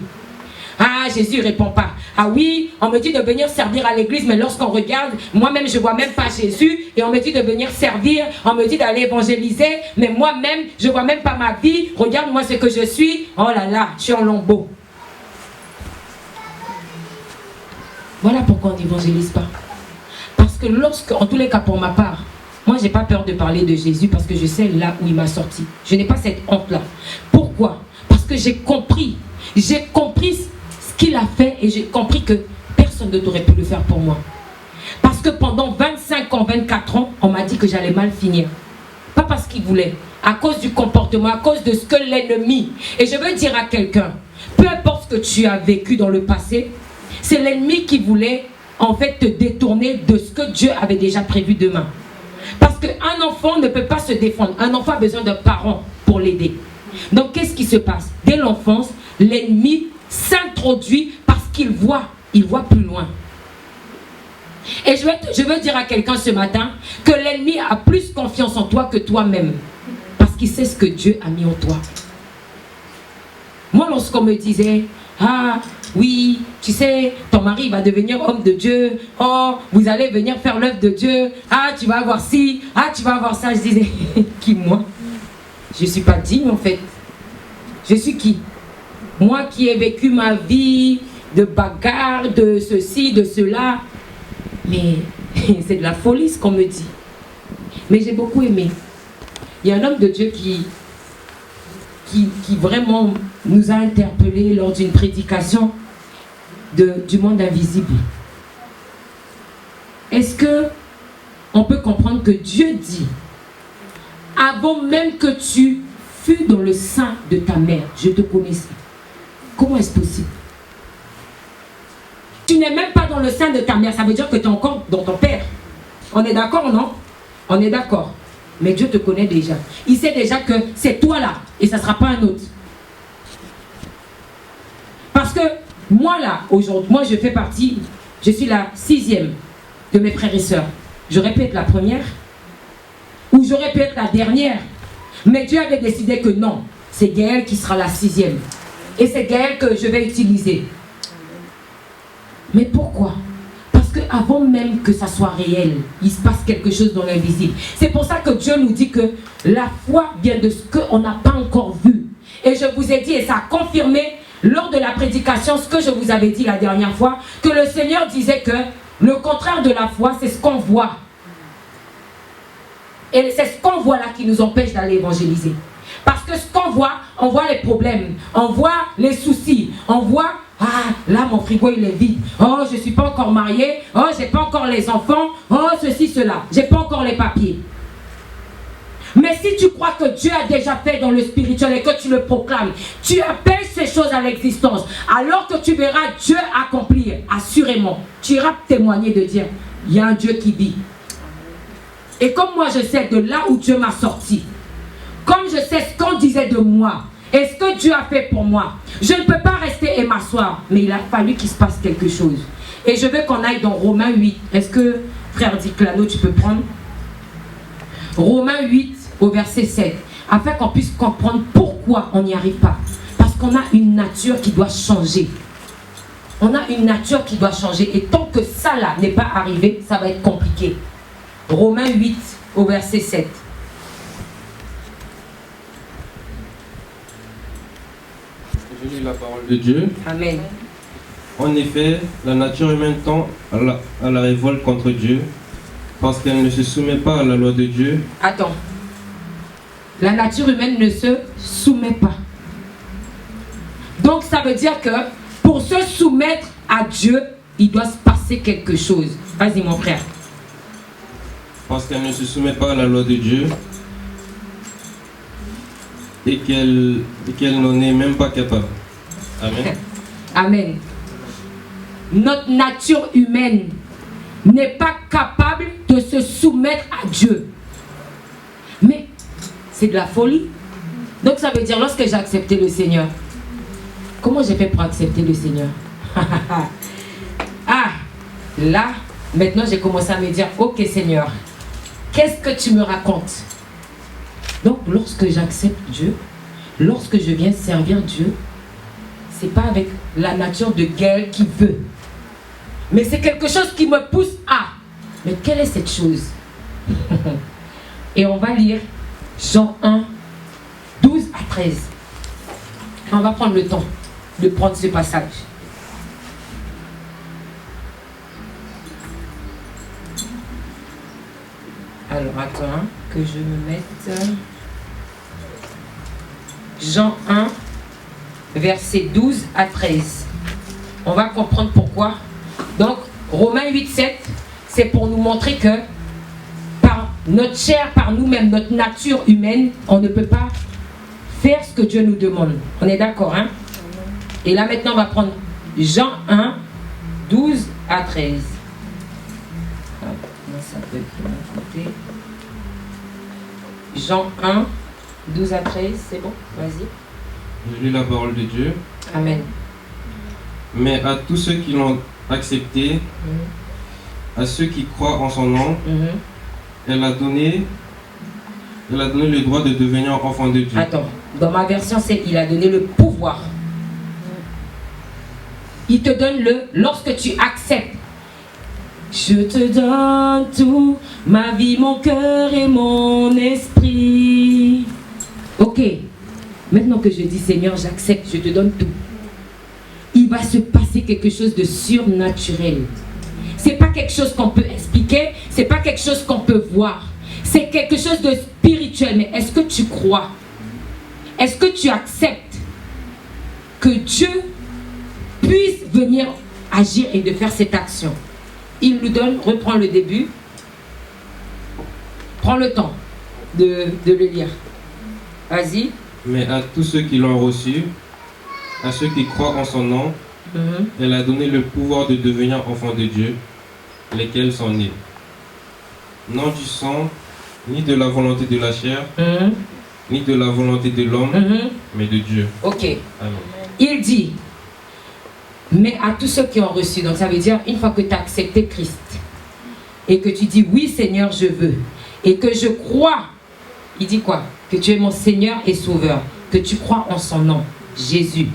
Ah, Jésus ne répond pas. Ah oui, on me dit de venir servir à l'église, mais lorsqu'on regarde, moi-même, je ne vois même pas Jésus. Et on me dit de venir servir, on me dit d'aller évangéliser, mais moi-même, je ne vois même pas ma vie. Regarde-moi ce que je suis. Oh là là, je suis en lambeau. Voilà pourquoi on n'évangélise pas. Parce que en tous les cas pour ma part, moi, je n'ai pas peur de parler de Jésus parce que je sais là où il m'a sorti. Je n'ai pas cette honte-là. Pourquoi? Parce que j'ai compris. J'ai compris ce qu'il a fait et j'ai compris que personne ne t'aurait pu le faire pour moi. Parce que pendant 25 ans, 24 ans, on m'a dit que j'allais mal finir. Pas parce qu'il voulait, à cause du comportement, à cause de ce que l'ennemi. Et je veux dire à quelqu'un, peu importe ce que tu as vécu dans le passé, c'est l'ennemi qui voulait en fait te détourner de ce que Dieu avait déjà prévu demain. Parce qu'un enfant ne peut pas se défendre. Un enfant a besoin d'un parent pour l'aider. Donc qu'est-ce qui se passe? Dès l'enfance, l'ennemi s'introduit parce qu'il voit plus loin. Et je veux dire à quelqu'un ce matin que l'ennemi a plus confiance en toi que toi-même. Parce qu'il sait ce que Dieu a mis en toi. Moi, lorsqu'on me disait, ah oui, tu sais, ton mari va devenir homme de Dieu, oh, vous allez venir faire l'œuvre de Dieu, ah, tu vas avoir ci, ah, tu vas avoir ça, je disais, qui moi? Je ne suis pas digne en fait. Je suis qui? Moi qui ai vécu ma vie de bagarre, de ceci, de cela. Mais c'est de la folie ce qu'on me dit. Mais j'ai beaucoup aimé. Il y a un homme de Dieu qui vraiment nous a interpellés lors d'une prédication du monde invisible. Est-ce que on peut comprendre que Dieu dit, avant même que tu fus dans le sein de ta mère, je te connaissais. Comment est-ce possible? Tu n'es même pas dans le sein de ta mère, ça veut dire que tu es encore dans ton père. On est d'accord, non? On est d'accord. Mais Dieu te connaît déjà. Il sait déjà que c'est toi là et ça ne sera pas un autre. Parce que moi là, aujourd'hui, moi je fais partie, je suis la 6e de mes frères et sœurs. J'aurais pu être la première ou j'aurais pu être la dernière. Mais Dieu avait décidé que non, c'est Gaëlle qui sera la 6e. Et c'est Gaëlle que je vais utiliser. Mais pourquoi? Parce qu'avant même que ça soit réel, il se passe quelque chose dans l'invisible. C'est pour ça que Dieu nous dit que la foi vient de ce qu'on n'a pas encore vu. Et je vous ai dit, et ça a confirmé lors de la prédication ce que je vous avais dit la dernière fois, que le Seigneur disait que le contraire de la foi, c'est ce qu'on voit. Et c'est ce qu'on voit là qui nous empêche d'aller évangéliser. Parce que ce qu'on voit, on voit les problèmes, on voit les soucis, on voit, ah, là mon frigo il est vide, oh je ne suis pas encore marié, oh j'ai pas encore les enfants, oh ceci, cela, j'ai pas encore les papiers. Mais si tu crois que Dieu a déjà fait dans le spirituel et que tu le proclames, tu appelles ces choses à l'existence, alors que tu verras Dieu accomplir, assurément, tu iras témoigner de dire, il y a un Dieu qui vit. Et comme moi je sais de là où Dieu m'a sorti, comme je sais ce qu'on disait de moi, et ce que Dieu a fait pour moi, je ne peux pas rester et m'asseoir, mais il a fallu qu'il se passe quelque chose. Et je veux qu'on aille dans Romains 8. Est-ce que, frère Diclano, tu peux prendre Romains 8 au verset 7, afin qu'on puisse comprendre pourquoi on n'y arrive pas. Parce qu'on a une nature qui doit changer. On a une nature qui doit changer. Et tant que ça là n'est pas arrivé, ça va être compliqué. Romains 8 au verset 7. Je lis la parole de Dieu. Amen. En effet, la nature humaine tend à la révolte contre Dieu parce qu'elle ne se soumet pas à la loi de Dieu. Attends. La nature humaine ne se soumet pas. Donc ça veut dire que pour se soumettre à Dieu, il doit se passer quelque chose. Vas-y mon frère. Parce qu'elle ne se soumet pas à la loi de Dieu et qu'elle n'en est même pas capable. Amen. Amen. Notre nature humaine n'est pas capable de se soumettre à Dieu. Mais c'est de la folie. Donc ça veut dire, lorsque j'ai accepté le Seigneur, comment j'ai fait pour accepter le Seigneur? Ah, là, maintenant j'ai commencé à me dire, ok Seigneur, qu'est-ce que tu me racontes? Donc lorsque j'accepte Dieu, lorsque je viens servir Dieu, c'est pas avec la nature de Gaël qui veut, mais c'est quelque chose qui me pousse à. Mais quelle est cette chose? Et on va lire Jean 1, 12 à 13. On va prendre le temps de prendre ce passage. Alors attends que je me mette. Jean 1, versets 12 à 13. On va comprendre pourquoi. Donc, Romains 8, 7, c'est pour nous montrer que par notre chair, par nous-mêmes, notre nature humaine, on ne peut pas faire ce que Dieu nous demande. On est d'accord, hein? Et là, maintenant, on va prendre Jean 1, 12 à 13. Ça peut être de mon côté. Jean 1, 12 à 13, c'est bon? Vas-y. Je lis la parole de Dieu. Amen. Mais à tous ceux qui l'ont accepté, à ceux qui croient en son nom, elle a donné le droit de devenir enfant de Dieu. Attends, dans ma version, c'est il a donné le pouvoir. Il te donne lorsque tu acceptes. Je te donne tout, ma vie, mon cœur et mon esprit. Ok, maintenant que je dis Seigneur, j'accepte, je te donne tout. Il va se passer quelque chose de surnaturel. C'est pas quelque chose qu'on peut expliquer, c'est pas quelque chose qu'on peut voir. C'est quelque chose de spirituel. Mais est-ce que tu crois? Est-ce que tu acceptes que Dieu puisse venir agir et de faire cette action? Il nous donne, reprends le début. Prends le temps de le lire. Vas-y. Mais à tous ceux qui l'ont reçu, à ceux qui croient en son nom, elle a donné le pouvoir de devenir enfants de Dieu, lesquels sont nés. Non du sang, ni de la volonté de la chair, ni de la volonté de l'homme, mais de Dieu. Ok. Amen. Il dit, mais à tous ceux qui ont reçu, donc ça veut dire, une fois que tu as accepté Christ, et que tu dis, oui Seigneur, je veux, et que je crois, il dit quoi? Que tu es mon Seigneur et Sauveur, que tu crois en son nom, Jésus.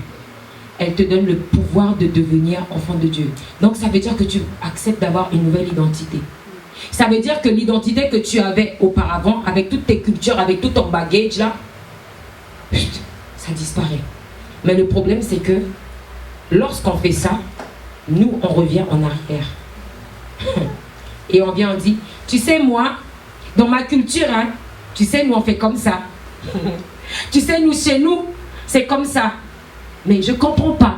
Elle te donne le pouvoir de devenir enfant de Dieu. Donc ça veut dire que tu acceptes d'avoir une nouvelle identité. Ça veut dire que l'identité que tu avais auparavant, avec toutes tes cultures, avec tout ton baggage là, ça disparaît. Mais le problème, c'est que lorsqu'on fait ça, nous, on revient en arrière. Et on vient, on dit, tu sais, moi, dans ma culture, hein, tu sais, nous, on fait comme ça. Tu sais, nous, chez nous, c'est comme ça. Mais je ne comprends pas.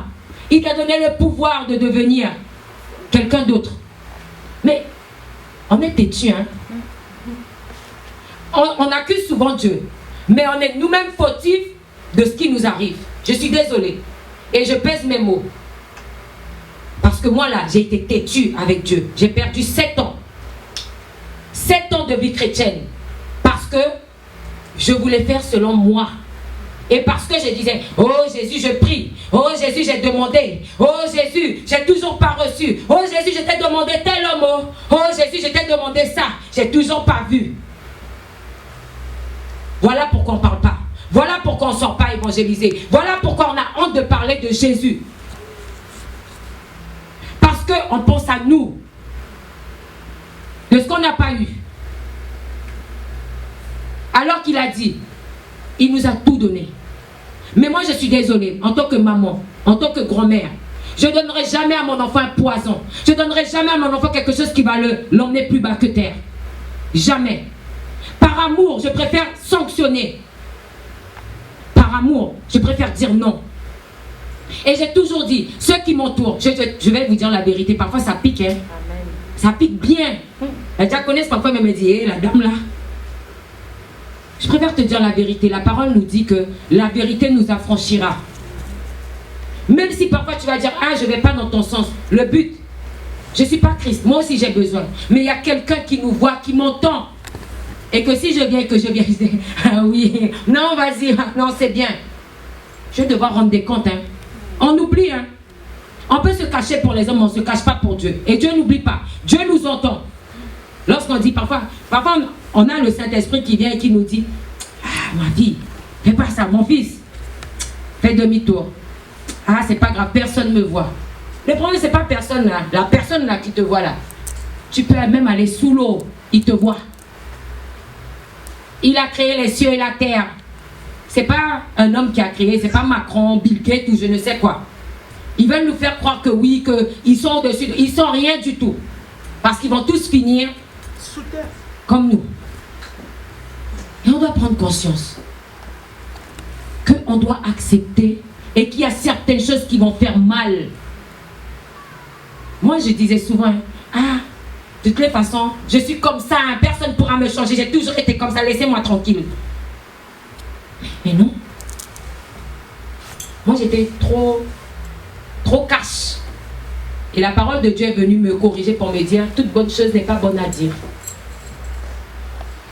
Il t'a donné le pouvoir de devenir quelqu'un d'autre. Mais on est têtu, hein. On accuse souvent Dieu. Mais on est nous-mêmes fautifs de ce qui nous arrive. Je suis désolée. Et je pèse mes mots. Parce que moi, là, j'ai été têtu avec Dieu. J'ai perdu 7 ans. 7 ans de vie chrétienne. Parce que je voulais faire selon moi. Et parce que je disais, oh Jésus, je prie. Oh Jésus, j'ai demandé. Oh Jésus, j'ai toujours pas reçu. Oh Jésus, je t'ai demandé tel homme. Oh Jésus, je t'ai demandé ça. J'ai toujours pas vu. Voilà pourquoi on ne parle pas. Voilà pourquoi on ne sort pas évangéliser. Voilà pourquoi on a honte de parler de Jésus. Parce qu'on pense à nous. De ce qu'on n'a pas eu. Alors qu'il a dit, il nous a tout donné. Mais moi je suis désolée, en tant que maman, en tant que grand-mère, je ne donnerai jamais à mon enfant un poison. Je ne donnerai jamais à mon enfant quelque chose qui va l'emmener plus bas que terre. Jamais. Par amour, je préfère sanctionner. Par amour, je préfère dire non. Et j'ai toujours dit, ceux qui m'entourent, je vais vous dire la vérité, parfois ça pique, hein. Ça pique bien. La diaconesse parfois me dit, hé, la dame là. Je préfère te dire la vérité. La parole nous dit que la vérité nous affranchira. Même si parfois tu vas dire, ah, je ne vais pas dans ton sens. Le but, je ne suis pas Christ. Moi aussi j'ai besoin. Mais il y a quelqu'un qui nous voit, qui m'entend. Et que si je viens et que je viens, je dis, ah oui, non, vas-y, non, c'est bien. Je vais devoir rendre des comptes. Hein. On oublie. Hein. On peut se cacher pour les hommes, on ne se cache pas pour Dieu. Et Dieu n'oublie pas. Dieu nous entend. Lorsqu'on dit parfois on a le Saint-Esprit qui vient et qui nous dit, ah, ma fille, fais pas ça, mon fils. Fais demi-tour. Ah, c'est pas grave, personne ne me voit. Le problème, c'est pas personne là. La personne là qui te voit là. Tu peux même aller sous l'eau, il te voit. Il a créé les cieux et la terre. C'est pas un homme qui a créé, c'est pas Macron, Bill Gates ou je ne sais quoi. Ils veulent nous faire croire que oui, qu'ils sont au-dessus. Ils sont rien du tout. Parce qu'ils vont tous finir sous terre. Comme nous. Et on doit prendre conscience qu'on doit accepter et qu'il y a certaines choses qui vont faire mal. Moi, je disais souvent, ah, de toutes les façons, je suis comme ça, hein, personne ne pourra me changer, j'ai toujours été comme ça, laissez-moi tranquille. Mais non. Moi, j'étais trop cash. Et la parole de Dieu est venue me corriger pour me dire, toute bonne chose n'est pas bonne à dire.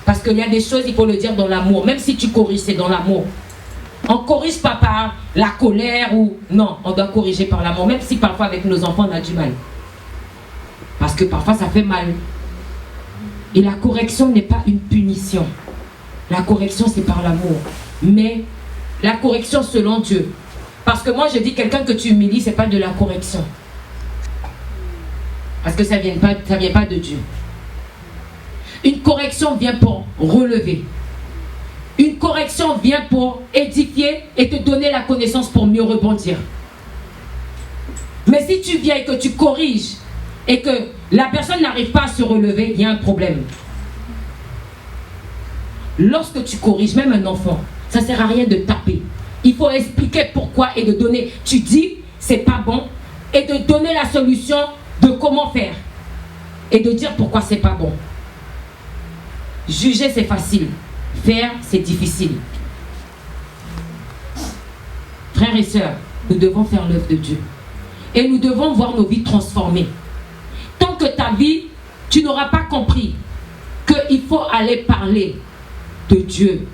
Parce qu'il y a des choses, il faut le dire dans l'amour. Même si tu corriges, c'est dans l'amour. On ne corrige pas par la colère ou... Non, on doit corriger par l'amour. Même si parfois avec nos enfants, on a du mal. Parce que parfois, ça fait mal. Et la correction n'est pas une punition. La correction, c'est par l'amour. Mais la correction selon Dieu. Parce que moi, je dis, quelqu'un que tu humilies, ce n'est pas de la correction. Parce que ça ne vient pas de Dieu. Une correction vient pour relever. Une correction vient pour édifier et te donner la connaissance pour mieux rebondir. Mais si tu viens et que tu corriges et que la personne n'arrive pas à se relever, il y a un problème. Lorsque tu corriges, même un enfant, ça ne sert à rien de taper. Il faut expliquer pourquoi et de donner. Tu dis, c'est pas bon, et de donner la solution de comment faire. Et de dire pourquoi c'est pas bon. Juger, c'est facile. Faire, c'est difficile. Frères et sœurs, nous devons faire l'œuvre de Dieu. Et nous devons voir nos vies transformées. Tant que ta vie, tu n'auras pas compris qu'il faut aller parler de Dieu.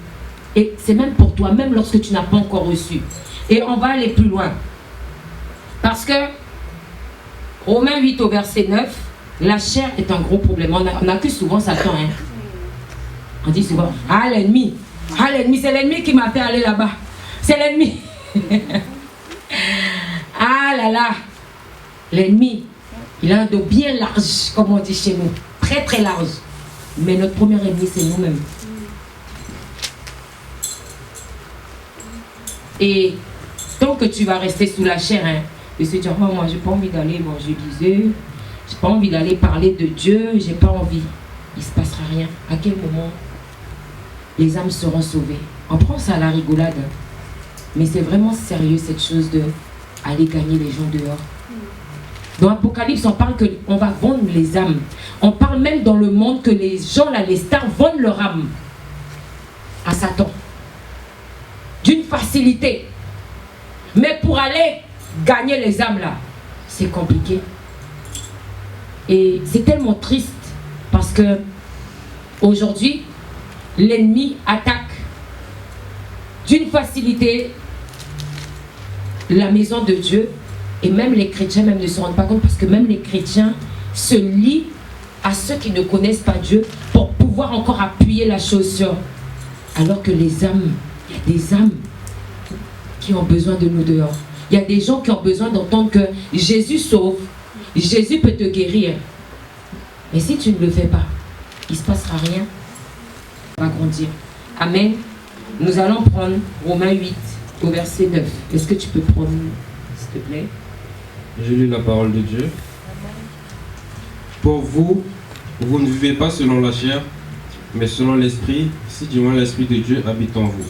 Et c'est même pour toi, même lorsque tu n'as pas encore reçu. Et on va aller plus loin. Parce que Romains 8 au verset 9, la chair est un gros problème. On accuse souvent Satan. Hein. On dit souvent, ah l'ennemi, c'est l'ennemi qui m'a fait aller là-bas. C'est l'ennemi. Ah là là, l'ennemi, il a un dos bien large, comme on dit chez nous. Très très large. Mais notre premier ennemi, c'est nous-mêmes. Et tant que tu vas rester sous la chair, hein, de se dire, oh, moi j'ai pas envie d'aller évangéliser, j'ai pas envie d'aller parler de Dieu, j'ai pas envie. Il se passera rien. À quel moment les âmes seront sauvées? On prend ça à la rigolade. Hein. Mais c'est vraiment sérieux cette chose de aller gagner les gens dehors. Dans l'Apocalypse, on parle qu'on va vendre les âmes. On parle même dans le monde que les gens, là, les stars, vendent leur âme à Satan. D'une facilité. Mais pour aller gagner les âmes, là, c'est compliqué. Et c'est tellement triste parce que aujourd'hui, l'ennemi attaque d'une facilité la maison de Dieu. Et même les chrétiens même ne se rendent pas compte parce que même les chrétiens se lient à ceux qui ne connaissent pas Dieu pour pouvoir encore appuyer la chose sur. Alors que les âmes, il y a des âmes qui ont besoin de nous dehors. Il y a des gens qui ont besoin d'entendre que Jésus sauve, Jésus peut te guérir. Mais si tu ne le fais pas, il ne se passera rien. On va grandir. Amen. Nous allons prendre Romains 8 au verset 9. Est-ce que tu peux prendre, s'il te plaît? Je lis la parole de Dieu. Pour vous, vous ne vivez pas selon la chair, mais selon l'esprit, si du moins l'esprit de Dieu habite en vous.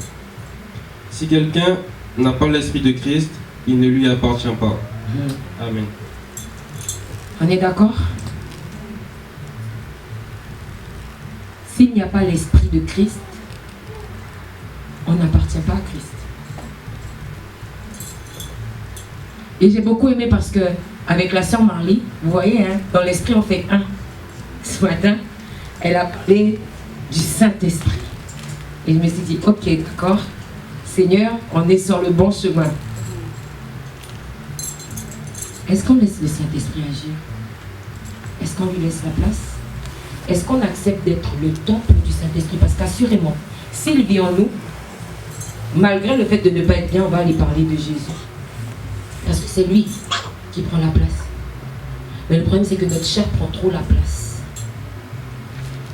Si quelqu'un n'a pas l'esprit de Christ, il ne lui appartient pas. Amen. On est d'accord? S'il n'y a pas l'esprit de Christ, on n'appartient pas à Christ. Et j'ai beaucoup aimé parce que avec la sœur Marlie, vous voyez, hein, dans l'esprit on fait un. Ce matin, elle a parlé du Saint-Esprit. Et je me suis dit, ok, d'accord, Seigneur, on est sur le bon chemin. Est-ce qu'on laisse le Saint-Esprit agir? Est-ce qu'on lui laisse la place? Est-ce qu'on accepte d'être le temple du Saint-Esprit? Parce qu'assurément, s'il vit en nous, malgré le fait de ne pas être bien, on va aller parler de Jésus. Parce que c'est lui qui prend la place. Mais le problème, c'est que notre chair prend trop la place.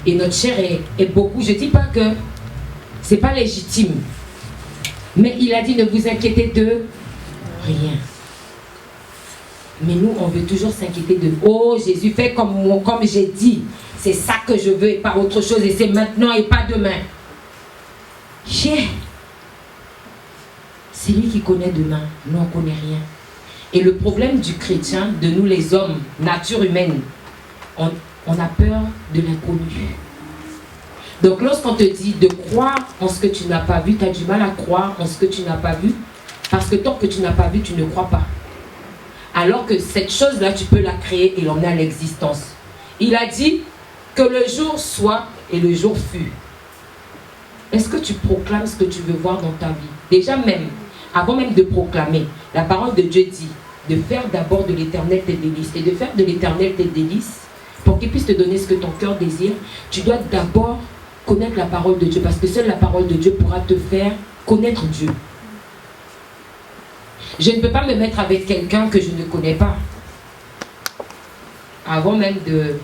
Et notre chair est beaucoup. Je ne dis pas que ce n'est pas légitime. Mais il a dit, ne vous inquiétez de rien. Mais nous, on veut toujours s'inquiéter de, oh, Jésus, fais comme j'ai dit. C'est ça que je veux et pas autre chose. Et c'est maintenant et pas demain. C'est lui qui connaît demain. Nous, on ne connaît rien. Et le problème du chrétien, de nous les hommes, nature humaine, on a peur de l'inconnu. Donc lorsqu'on te dit de croire en ce que tu n'as pas vu, tu as du mal à croire en ce que tu n'as pas vu. Parce que tant que tu n'as pas vu, tu ne crois pas. Alors que cette chose-là, tu peux la créer et l'emmener à l'existence. Il a dit que le jour soit et le jour fut. Est-ce que tu proclames ce que tu veux voir dans ta vie? Déjà même, avant même de proclamer, la parole de Dieu dit de faire d'abord de l'Éternel tes délices. Et de faire de l'Éternel tes délices, pour qu'il puisse te donner ce que ton cœur désire, tu dois d'abord connaître la parole de Dieu. Parce que seule la parole de Dieu pourra te faire connaître Dieu. Je ne peux pas me mettre avec quelqu'un que je ne connais pas. Avant même de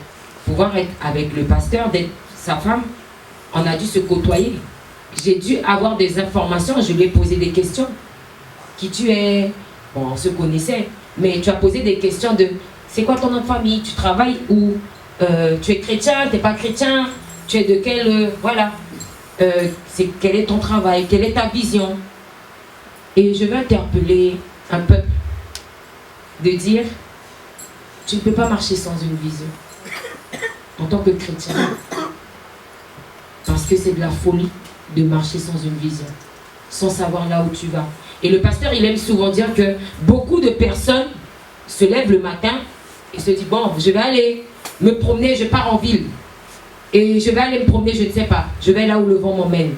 pouvoir être avec le pasteur, d'être sa femme, on a dû se côtoyer. J'ai dû avoir des informations, je lui ai posé des questions. Qui tu es? Bon, on se connaissait, mais tu as posé des questions de c'est quoi ton nom de famille? Tu travailles où? Tu es chrétien? Tu n'es pas chrétien? Tu es de quel... voilà. Quel est ton travail? Quelle est ta vision? Et je veux interpeller un peuple de dire tu ne peux pas marcher sans une vision en tant que chrétien, parce que c'est de la folie de marcher sans une vision, sans savoir là où tu vas. Et le pasteur, il aime souvent dire que beaucoup de personnes se lèvent le matin et se disent bon, je vais aller me promener, je pars en ville et je vais aller me promener, je ne sais pas, je vais là où le vent m'emmène.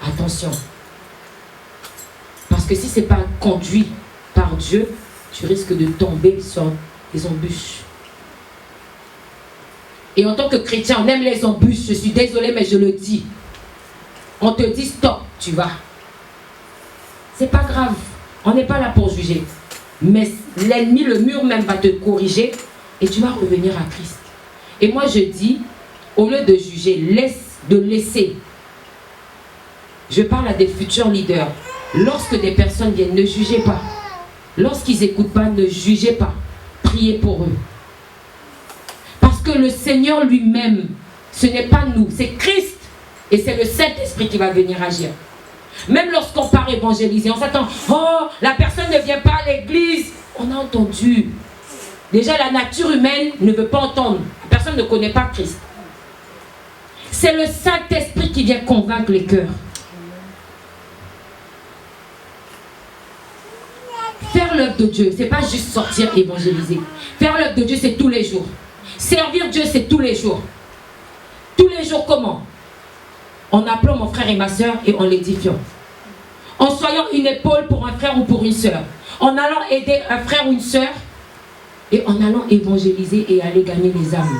Attention, parce que si ce n'est pas conduit par Dieu, tu risques de tomber sur des embûches. Et en tant que chrétien, on aime les embûches. Je suis désolée, mais je le dis. On te dit stop, tu vas. C'est pas grave. On n'est pas là pour juger. Mais l'ennemi, le mur même, va te corriger et tu vas revenir à Christ. Et moi, je dis, au lieu de juger, laisser. Je parle à des futurs leaders. Lorsque des personnes viennent, ne jugez pas. Lorsqu'ils n'écoutent pas, ne jugez pas. Priez pour eux. Parce que le Seigneur lui-même, ce n'est pas nous, c'est Christ. Et c'est le Saint-Esprit qui va venir agir. Même lorsqu'on part évangéliser, on s'attend, oh, la personne ne vient pas à l'église. On a entendu. Déjà, la nature humaine ne veut pas entendre. La personne ne connaît pas Christ. C'est le Saint-Esprit qui vient convaincre les cœurs. Faire l'œuvre de Dieu, ce n'est pas juste sortir évangéliser. Faire l'œuvre de Dieu, c'est tous les jours. Servir Dieu, c'est tous les jours. Tous les jours comment? En appelant mon frère et ma soeur et en l'édifiant. En soyant une épaule pour un frère ou pour une soeur. En allant aider un frère ou une soeur et en allant évangéliser et aller gagner les âmes.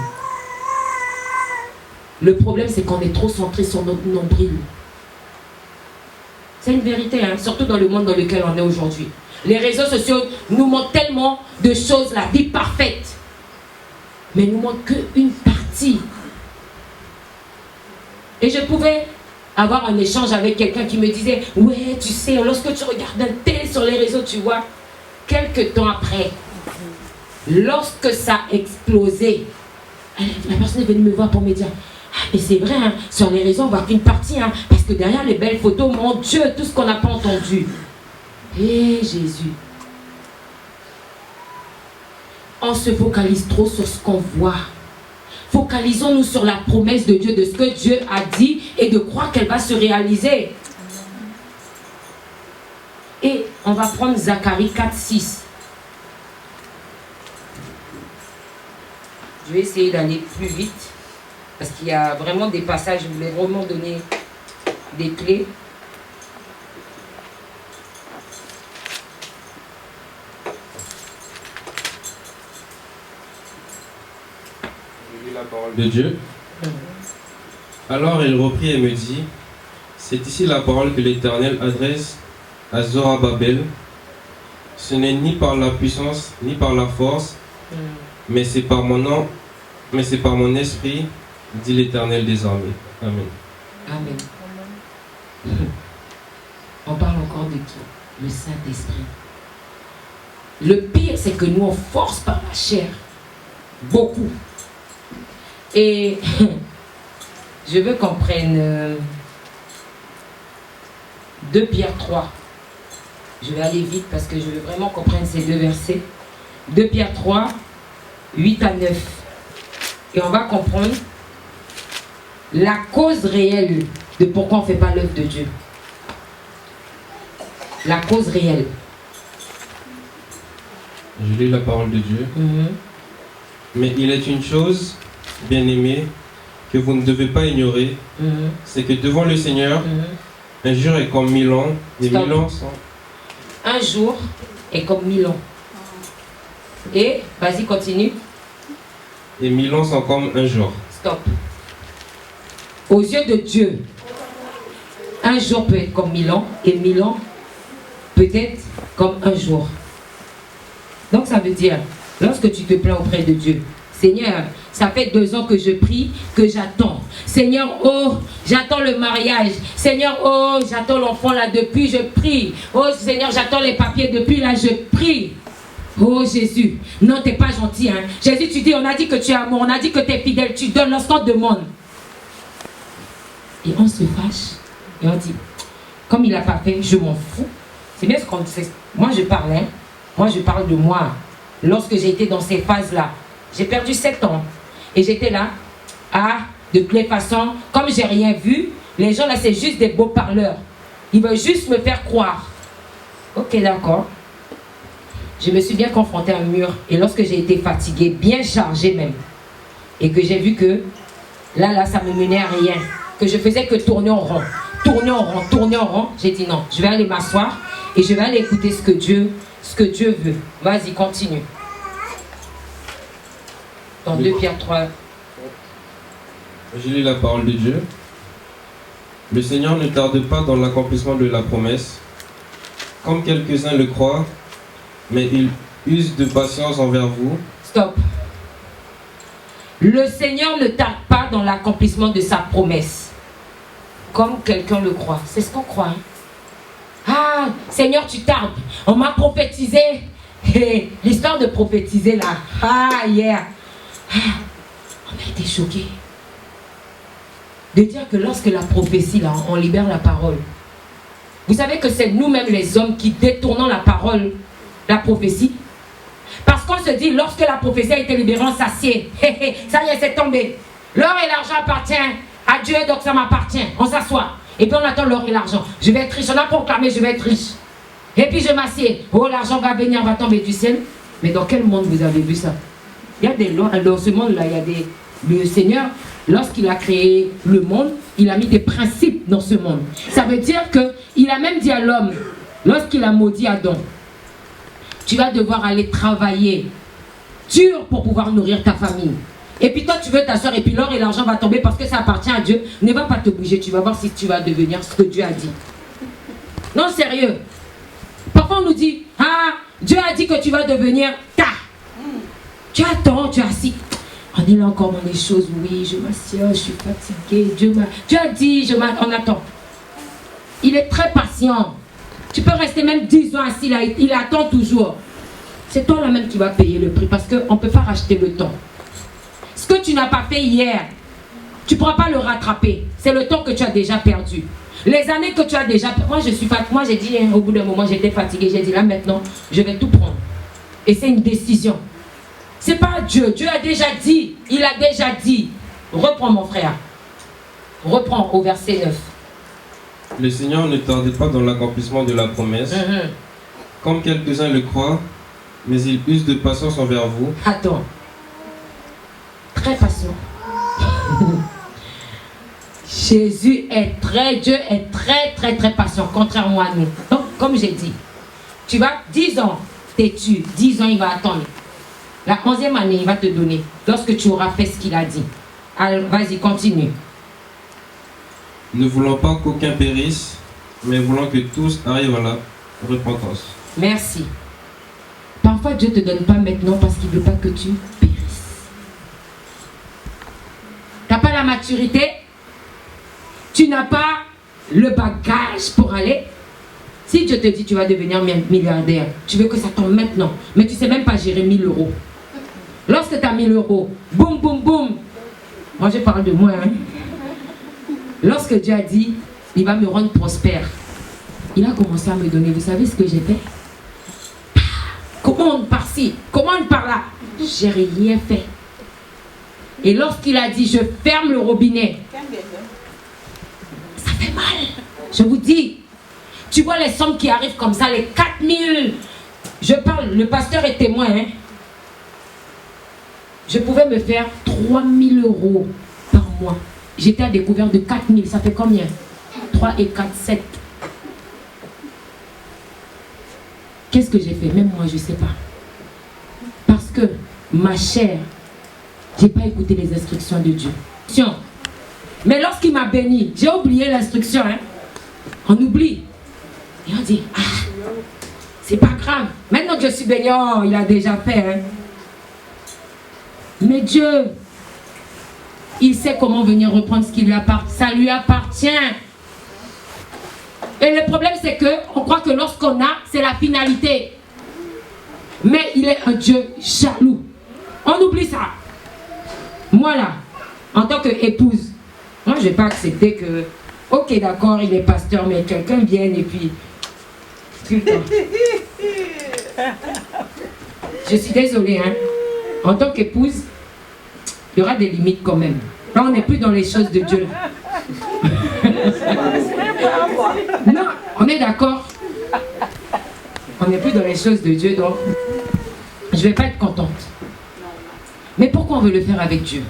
Le problème, c'est qu'on est trop centré sur notre nombril. C'est une vérité, hein, surtout dans le monde dans lequel on est aujourd'hui. Les réseaux sociaux nous montrent tellement de choses, la vie parfaite. Mais nous montrent qu'une partie. Et je pouvais avoir un échange avec quelqu'un qui me disait, ouais, tu sais, lorsque tu regardes un tel sur les réseaux, tu vois, quelques temps après, lorsque ça a explosé, la personne est venue me voir pour me dire, ah, mais c'est vrai, hein, sur les réseaux, on voit qu'une partie, hein, parce que derrière les belles photos, mon Dieu, tout ce qu'on n'a pas entendu. Et Jésus. On se focalise trop sur ce qu'on voit. Focalisons-nous sur la promesse de Dieu, de ce que Dieu a dit et de croire qu'elle va se réaliser. Et on va prendre Zacharie 4:6. Je vais essayer d'aller plus vite parce qu'il y a vraiment des passages, je voulais vraiment donner des clés. La parole de Dieu. Alors il reprit et me dit, c'est ici la parole que l'Éternel adresse à Zorobabel. Ce n'est ni par la puissance, ni par la force, mais c'est par mon nom, mais c'est par mon esprit, dit l'Éternel des armées. Amen. Amen. On parle encore de qui? Le Saint-Esprit. Le pire, c'est que nous, on force par la chair. Beaucoup. Et je veux qu'on prenne 2 Pierre 3. Je vais aller vite parce que je veux vraiment qu'on prenne ces 2 versets. 2 Pierre 3, 8 à 9. Et on va comprendre la cause réelle de pourquoi on ne fait pas l'œuvre de Dieu. La cause réelle. Je lis la parole de Dieu. Mais il est une chose, bien-aimés, que vous ne devez pas ignorer, c'est que devant le Seigneur, un jour est comme 1000 ans, et 1000 ans sont... Un jour est comme 1000 ans. Et, vas-y, continue. Et 1000 ans sont comme un jour. Stop. Aux yeux de Dieu, un jour peut être comme 1000 ans, et 1000 ans peut être comme un jour. Donc ça veut dire, lorsque tu te plains auprès de Dieu, Seigneur, ça fait 2 ans que je prie, que j'attends. Seigneur, oh, j'attends le mariage. Seigneur, oh, j'attends l'enfant là depuis, je prie. Oh, Seigneur, j'attends les papiers depuis là, je prie. Oh, Jésus, non, t'es pas gentil, hein. Jésus, tu dis, on a dit que tu es amour, on a dit que tu es fidèle, tu donnes lorsqu'on demande. Et on se fâche, et on dit, comme il n'a pas fait, je m'en fous. C'est bien ce qu'on fait. Moi, je parle, hein. Moi, je parle de moi. Lorsque j'ai été dans ces phases-là, j'ai perdu 7 ans. Et j'étais là, de toutes les façons, comme j'ai rien vu, les gens là, c'est juste des beaux parleurs. Ils veulent juste me faire croire. Ok, d'accord. Je me suis bien confrontée à un mur. Et lorsque j'ai été fatiguée, bien chargée même, et que j'ai vu que là, ça me menait à rien, que je faisais que tourner en rond, tourner en rond, tourner en rond, j'ai dit non, je vais aller m'asseoir et je vais aller écouter ce que Dieu veut. Vas-y, continue. Dans 2 Pierre 3. Je lis la parole de Dieu. Le Seigneur ne tarde pas dans l'accomplissement de la promesse, comme quelques-uns le croient, mais il use de patience envers vous. Stop. Le Seigneur ne tarde pas dans l'accomplissement de sa promesse, comme quelqu'un le croit. C'est ce qu'on croit. Hein? Ah, Seigneur, tu tardes. On m'a prophétisé. Et l'histoire de prophétiser là. Ah, hier. Ah, on a été choqués. De dire que lorsque la prophétie là, on libère la parole. Vous savez que c'est nous-mêmes les hommes qui détournons la parole, la prophétie. Parce qu'on se dit, lorsque la prophétie a été libérée, on s'assied. Ça y est, c'est tombé. L'or et l'argent appartiennent à Dieu, donc ça m'appartient. On s'assoit. Et puis on attend l'or et l'argent. Je vais être riche. On a proclamé, je vais être riche. Et puis je m'assieds. Oh, l'argent va venir, va tomber du ciel. Mais dans quel monde vous avez vu ça? Il y a des lois. Dans ce monde-là, il y a des... Le Seigneur, lorsqu'il a créé le monde, il a mis des principes dans ce monde. Ça veut dire qu'il a même dit à l'homme, lorsqu'il a maudit Adam, tu vas devoir aller travailler dur pour pouvoir nourrir ta famille. Et puis toi, tu veux t'asseoir et puis l'or et l'argent va tomber parce que ça appartient à Dieu. Ne va pas te bouger, tu vas voir si tu vas devenir ce que Dieu a dit. Non, sérieux. Parfois, on nous dit, ah, Dieu a dit que tu vas devenir ta. Tu attends, tu es assis. On est là encore dans les choses, oui, je m'assieds, je suis fatiguée, Dieu a dit, on attend. Il est très patient. Tu peux rester même 10 ans assis là, il attend toujours. C'est toi là même qui vas payer le prix parce qu'on ne peut pas racheter le temps. Ce que tu n'as pas fait hier, tu ne pourras pas le rattraper. C'est le temps que tu as déjà perdu. Les années que tu as déjà perdu. Moi, j'ai dit, au bout d'un moment, j'étais fatiguée. J'ai dit, là maintenant, je vais tout prendre. Et c'est une décision. C'est pas Dieu. Dieu a déjà dit. Il a déjà dit. Reprends mon frère. Reprends au verset 9. Le Seigneur ne tardait pas dans l'accomplissement de la promesse, comme quelques-uns le croient, mais il use de patience envers vous. Attends. Très patient. Jésus est Dieu est très patient, contrairement à nous. Donc, comme j'ai dit, tu vas 10 ans têtu, 10 ans il va attendre. La 11e année, il va te donner, lorsque tu auras fait ce qu'il a dit. Alors, vas-y, continue. Ne voulant pas qu'aucun périsse, mais voulant que tous arrivent à la repentance. Merci. Parfois, Dieu ne te donne pas maintenant parce qu'il ne veut pas que tu périsses. Tu n'as pas la maturité. Tu n'as pas le bagage pour aller. Si Dieu te dit tu vas devenir milliardaire, tu veux que ça tombe maintenant. Mais tu ne sais même pas gérer 1000 euros. Lorsque tu as 1000 euros, boum, boum, boum. Moi, je parle de moi. Hein. Lorsque Dieu a dit, il va me rendre prospère, il a commencé à me donner. Vous savez ce que j'ai fait? Commande par-ci, commande par-là. J'ai rien fait. Et lorsqu'il a dit, je ferme le robinet, ça fait mal. Je vous dis, tu vois les sommes qui arrivent comme ça, les 4000. Je parle, le pasteur est témoin. Hein. Je pouvais me faire 3000 euros par mois. J'étais à découvert de 4000. Ça fait combien? 3 et 4, 7. Qu'est-ce que j'ai fait? Même moi, je ne sais pas. Parce que ma chair, je n'ai pas écouté les instructions de Dieu. Mais lorsqu'il m'a béni, j'ai oublié l'instruction. Hein? On oublie. Et on dit, ah, c'est pas grave. Maintenant que je suis béni, oh, il a déjà fait. Hein? Mais Dieu, il sait comment venir reprendre ce qui lui appartient. Ça lui appartient. Et le problème, c'est qu'on croit que lorsqu'on a, c'est la finalité. Mais il est un Dieu jaloux. On oublie ça. Moi là, en tant qu'épouse, moi je ne vais pas accepter que, ok d'accord, il est pasteur, mais quelqu'un vienne et puis... Tout le temps. Je suis désolée, hein. En tant qu'épouse, il y aura des limites quand même. Là, on n'est plus dans les choses de Dieu. Non, on est d'accord. On n'est plus dans les choses de Dieu, donc je ne vais pas être contente. Mais pourquoi on veut le faire avec Dieu?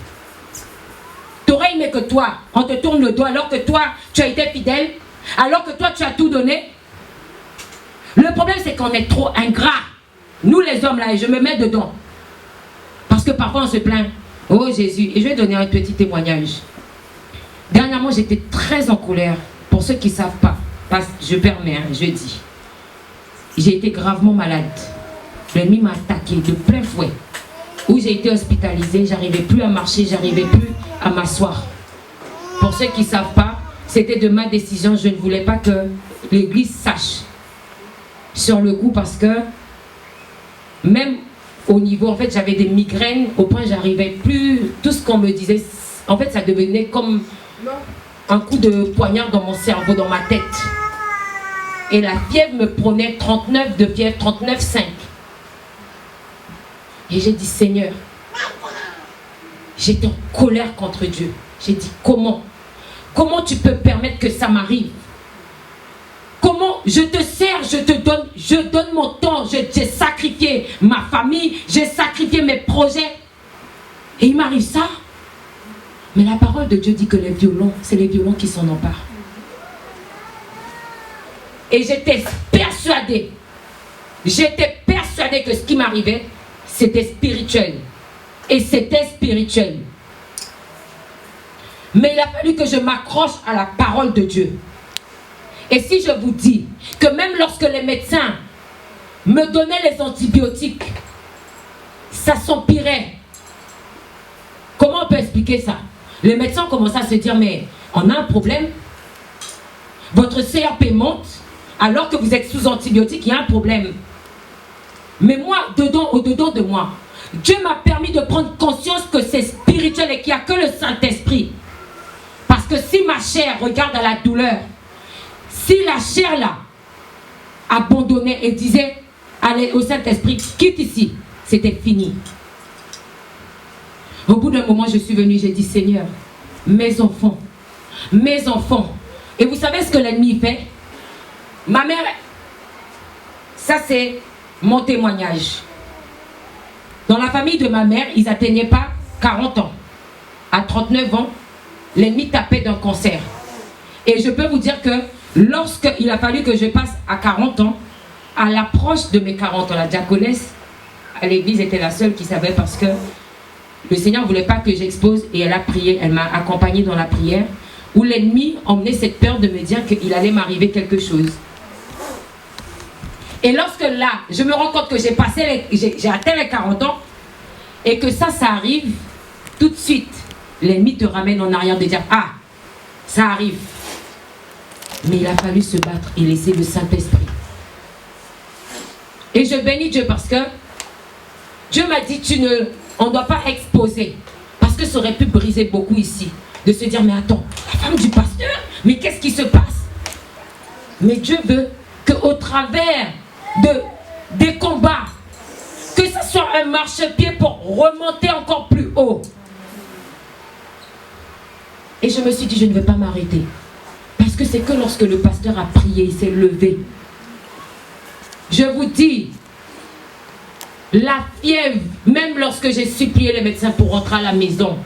Tu aurais aimé que toi, on te tourne le dos alors que toi, tu as été fidèle, alors que toi, tu as tout donné. Le problème, c'est qu'on est trop ingrats. Nous, les hommes, là, et je me mets dedans. Parce que parfois, on se plaint. Oh Jésus, et je vais donner un petit témoignage. Dernièrement, j'étais très en colère. Pour ceux qui ne savent pas, parce que je permets, hein, je dis. J'ai été gravement malade. L'ennemi m'a attaqué de plein fouet. Où j'ai été hospitalisée, j'arrivais plus à marcher, j'arrivais plus à m'asseoir. Pour ceux qui ne savent pas, c'était de ma décision. Je ne voulais pas que l'église sache. sur le coup parce que même au niveau, en fait, j'avais des migraines au point j'arrivais plus, tout ce qu'on me disait, en fait, ça devenait comme un coup de poignard dans mon cerveau, dans ma tête. Et la fièvre me prenait 39 de fièvre, 39,5. Et j'ai dit, Seigneur, j'étais en colère contre Dieu. J'ai dit, comment tu peux permettre que ça m'arrive? Comment je te sers, je donne mon temps, j'ai sacrifié ma famille, j'ai sacrifié mes projets. Et il m'arrive ça. Mais la parole de Dieu dit que les violents, c'est les violents qui s'en emparent. Et j'étais persuadée que ce qui m'arrivait, c'était spirituel. Et c'était spirituel. Mais il a fallu que je m'accroche à la parole de Dieu. Et si je vous dis que même lorsque les médecins me donnaient les antibiotiques, ça s'empirait. Comment on peut expliquer ça? Les médecins commençaient à se dire, mais on a un problème. Votre CRP monte alors que vous êtes sous antibiotiques, il y a un problème. Mais moi, au-dedans de moi, Dieu m'a permis de prendre conscience que c'est spirituel et qu'il n'y a que le Saint-Esprit. Parce que si ma chair regarde à la douleur, si la chair là abandonnait et disait allez au Saint-Esprit, quitte ici, c'était fini. Au bout d'un moment, je suis venue, j'ai dit Seigneur, mes enfants. Et vous savez ce que l'ennemi fait? Ma mère, ça c'est mon témoignage. Dans la famille de ma mère, ils n'atteignaient pas 40 ans. À 39 ans, l'ennemi tapait d'un cancer. Et je peux vous dire que lorsqu'il a fallu que je passe à 40 ans, à l'approche de mes 40 ans, la diaconesse à l'église était la seule qui savait parce que le Seigneur ne voulait pas que j'expose et elle a prié, elle m'a accompagnée dans la prière où l'ennemi emmenait cette peur de me dire qu'il allait m'arriver quelque chose. Et lorsque là, je me rends compte que j'ai atteint les 40 ans et que ça arrive, tout de suite, l'ennemi te ramène en arrière de dire « Ah, ça arrive ». Mais il a fallu se battre et laisser le Saint-Esprit. Et je bénis Dieu parce que Dieu m'a dit on ne doit pas exposer. Parce que ça aurait pu briser beaucoup ici. De se dire, mais attends, la femme du pasteur, mais qu'est-ce qui se passe? Mais Dieu veut qu'au travers des combats, que ce soit un marchepied pour remonter encore plus haut. Et je me suis dit, je ne vais pas m'arrêter. Parce que c'est que lorsque le pasteur a prié, il s'est levé. Je vous dis, la fièvre, même lorsque j'ai supplié les médecins pour rentrer à la maison,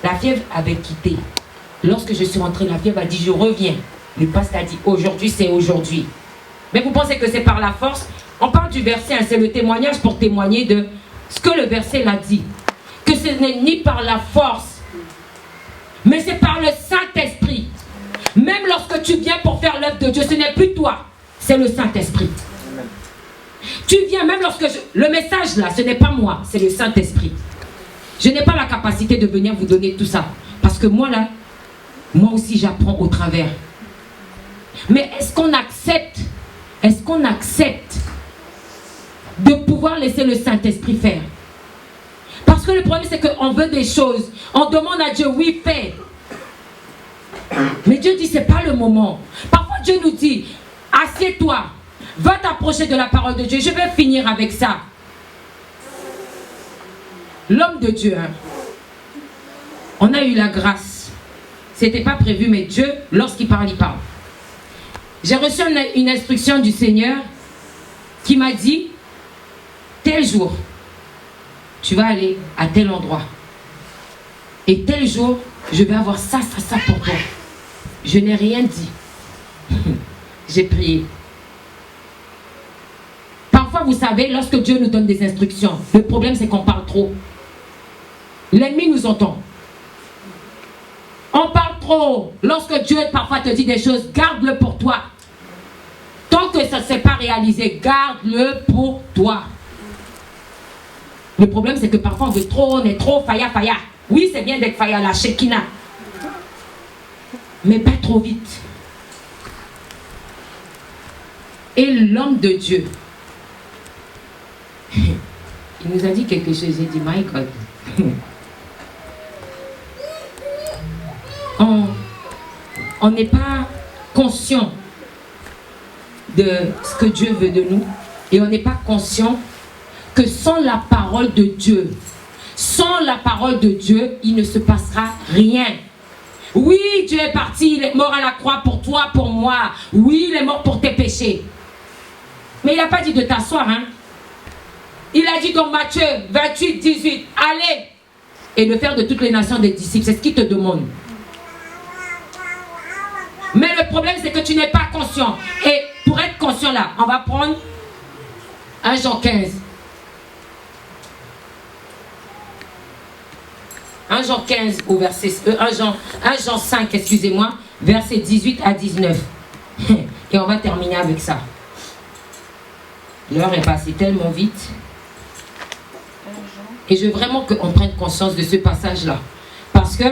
la fièvre avait quitté. Lorsque je suis rentrée, la fièvre a dit, je reviens. Le pasteur a dit, aujourd'hui, c'est aujourd'hui. Mais vous pensez que c'est par la force? On parle du verset, hein, c'est le témoignage pour témoigner de ce que le verset l'a dit. Que ce n'est ni par la force, mais c'est par le Saint-Esprit. Même lorsque tu viens pour faire l'œuvre de Dieu, ce n'est plus toi, c'est le Saint-Esprit. Tu viens même lorsque le message là, ce n'est pas moi, c'est le Saint-Esprit. Je n'ai pas la capacité de venir vous donner tout ça. Parce que moi là, moi aussi j'apprends au travers. Mais est-ce qu'on accepte de pouvoir laisser le Saint-Esprit faire? Parce que le problème c'est qu'on veut des choses. On demande à Dieu, oui, fais. Mais Dieu dit, c'est pas le moment. Parfois Dieu nous dit, assieds-toi, va t'approcher de la parole de Dieu. Je vais finir avec ça. L'homme de Dieu, hein, on a eu la grâce. C'était pas prévu, mais Dieu, lorsqu'il parle, il parle. J'ai reçu une instruction du Seigneur qui m'a dit, tel jour, tu vas aller à tel endroit. Et tel jour, je vais avoir ça pour toi. Je n'ai rien dit. J'ai prié. Parfois, vous savez, lorsque Dieu nous donne des instructions, le problème c'est qu'on parle trop. L'ennemi nous entend. On parle trop. Lorsque Dieu parfois te dit des choses, garde-le pour toi. Tant que ça ne s'est pas réalisé, garde-le pour toi. Le problème c'est que parfois on est trop faya. Oui, c'est bien d'être faya, la Shekinah. Mais pas trop vite. Et l'homme de Dieu, il nous a dit quelque chose. J'ai dit, my God. On n'est pas conscient de ce que Dieu veut de nous. Et on n'est pas conscient que sans la parole de Dieu, il ne se passera rien. Oui, Dieu est parti, il est mort à la croix pour toi, pour moi. Oui, il est mort pour tes péchés. Mais il n'a pas dit de t'asseoir, hein. Il a dit dans Matthieu 28, 18, allez et de faire de toutes les nations des disciples. C'est ce qu'il te demande. Mais le problème, c'est que tu n'es pas conscient. Et pour être conscient là, on va prendre 1 Jean 15. 1 Jean 15 au verset 1 Jean 5, excusez-moi, verset 18 à 19. Et on va terminer avec ça. L'heure est passée tellement vite. Et je veux vraiment qu'on prenne conscience de ce passage-là. Parce que,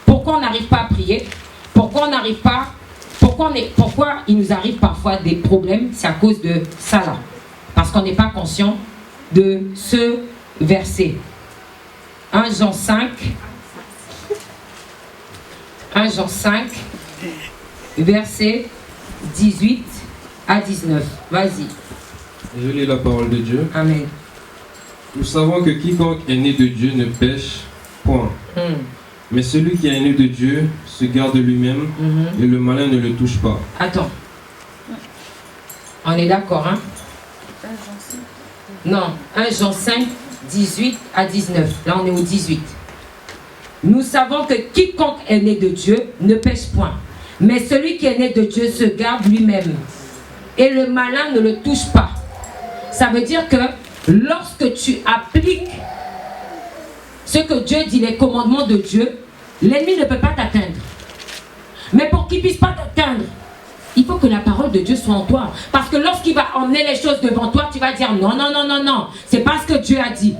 pourquoi on n'arrive pas à prier? Pourquoi on n'arrive pas? Pourquoi il nous arrive parfois des problèmes? C'est à cause de ça là. Parce qu'on n'est pas conscient de ce verset. 1 Jean 5, verset 18 à 19. Vas-y. Je lis la parole de Dieu. Amen. Nous savons que quiconque est né de Dieu ne pêche point. Mais celui qui est né de Dieu se garde lui-même et le malin ne le touche pas. Attends. On est d'accord, hein? Non, 1 Jean 5, 18 à 19. Là, on est au 18. Nous savons que quiconque est né de Dieu ne pêche point. Mais celui qui est né de Dieu se garde lui-même. Et le malin ne le touche pas. Ça veut dire que lorsque tu appliques ce que Dieu dit, les commandements de Dieu, l'ennemi ne peut pas t'atteindre. Mais pour qu'il ne puisse pas t'atteindre, il faut que la parole de Dieu soit en toi. Parce que lorsqu'il va emmener les choses devant toi, tu vas dire non, non, non, non, non. C'est pas ce que Dieu a dit.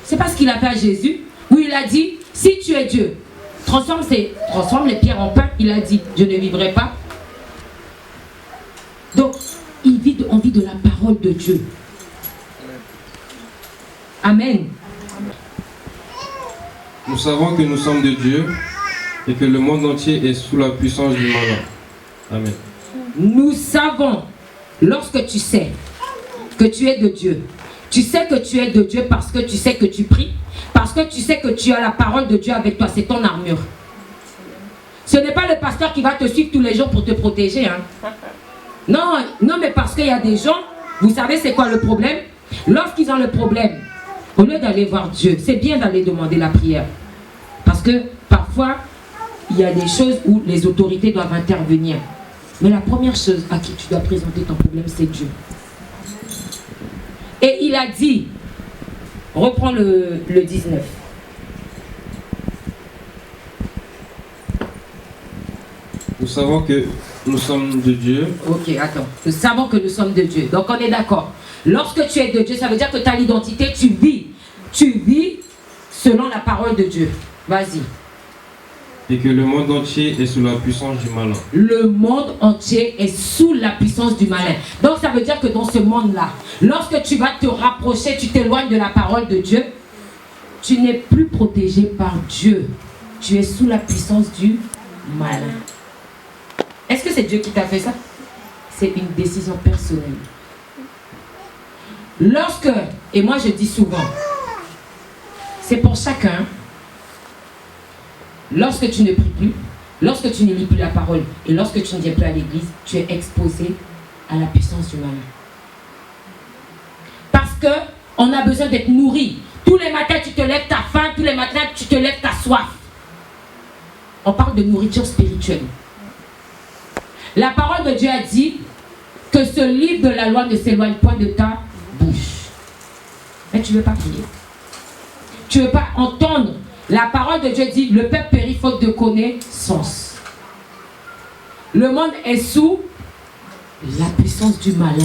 C'est pas ce qu'il a fait à Jésus. Où il a dit, si tu es Dieu, transforme les pierres en pain. Il a dit, je ne vivrai pas. Donc, on vit de la parole de Dieu. Amen. Nous savons que nous sommes de Dieu et que le monde entier est sous la puissance du malin. Amen. Nous savons, lorsque tu sais que tu es de Dieu, tu sais que tu es de Dieu parce que tu sais que tu pries, parce que tu sais que tu as la parole de Dieu avec toi, c'est ton armure. Ce n'est pas le pasteur qui va te suivre tous les jours pour te protéger. Hein. Non, non, mais parce qu'il y a des gens, vous savez c'est quoi le problème? Lorsqu'ils ont le problème, au lieu d'aller voir Dieu, c'est bien d'aller demander la prière. Parce que parfois, il y a des choses où les autorités doivent intervenir. Mais la première chose à qui tu dois présenter ton problème, c'est Dieu. Et il a dit, reprends le 19. Nous savons que nous sommes de Dieu. Ok, attends. Nous savons que nous sommes de Dieu. Donc on est d'accord. Lorsque tu es de Dieu, ça veut dire que tu as l'identité, tu vis. Tu vis selon la parole de Dieu. Vas-y. Et que le monde entier est sous la puissance du malin. Le monde entier est sous la puissance du malin. Donc ça veut dire que dans ce monde-là, lorsque tu vas te rapprocher, tu t'éloignes de la parole de Dieu, tu n'es plus protégé par Dieu. Tu es sous la puissance du malin. Est-ce que c'est Dieu qui t'a fait ça? C'est une décision personnelle. Lorsque, et moi je dis souvent, c'est pour chacun, lorsque tu ne pries plus, lorsque tu ne lis plus la parole et lorsque tu ne viens plus à l'église, tu es exposé à la puissance du malin. Parce que on a besoin d'être nourri. Tous les matins tu te lèves, t'as faim, tous les matins tu te lèves, t'as soif. On parle de nourriture spirituelle. La parole de Dieu a dit que ce livre de la loi ne s'éloigne point de ta bouche. Mais tu ne veux pas prier. Tu ne veux pas entendre. La parole de Dieu dit, le peuple périt faute de connaissance. Le monde est sous la puissance du malin.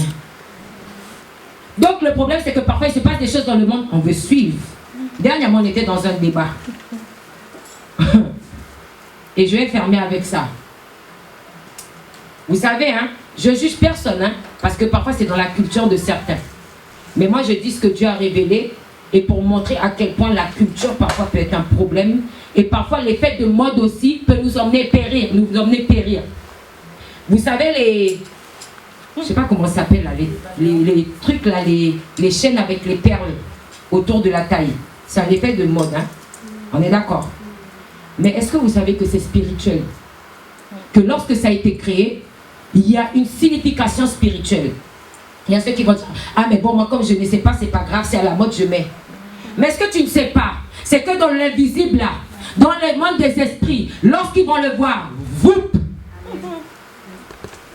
Donc le problème c'est que parfois il se passe des choses dans le monde, on veut suivre. Dernièrement on était dans un débat. Et je vais fermer avec ça. Vous savez, hein, je juge personne, hein, parce que parfois c'est dans la culture de certains. Mais moi je dis ce que Dieu a révélé, et pour montrer à quel point la culture parfois peut être un problème, et parfois l'effet de mode aussi peut nous emmener périr. Vous savez je sais pas comment ça s'appelle là, les trucs là, les chaînes avec les perles autour de la taille. C'est un effet de mode, hein. On est d'accord. Mais est-ce que vous savez que c'est spirituel? Que lorsque ça a été créé, il y a une signification spirituelle. Il y a ceux qui vont dire, ah mais bon, moi comme je ne sais pas, c'est pas grave, c'est à la mode, je mets. Mais ce que tu ne sais pas, c'est que dans l'invisible là, dans le monde des esprits, lorsqu'ils vont le voir, vous,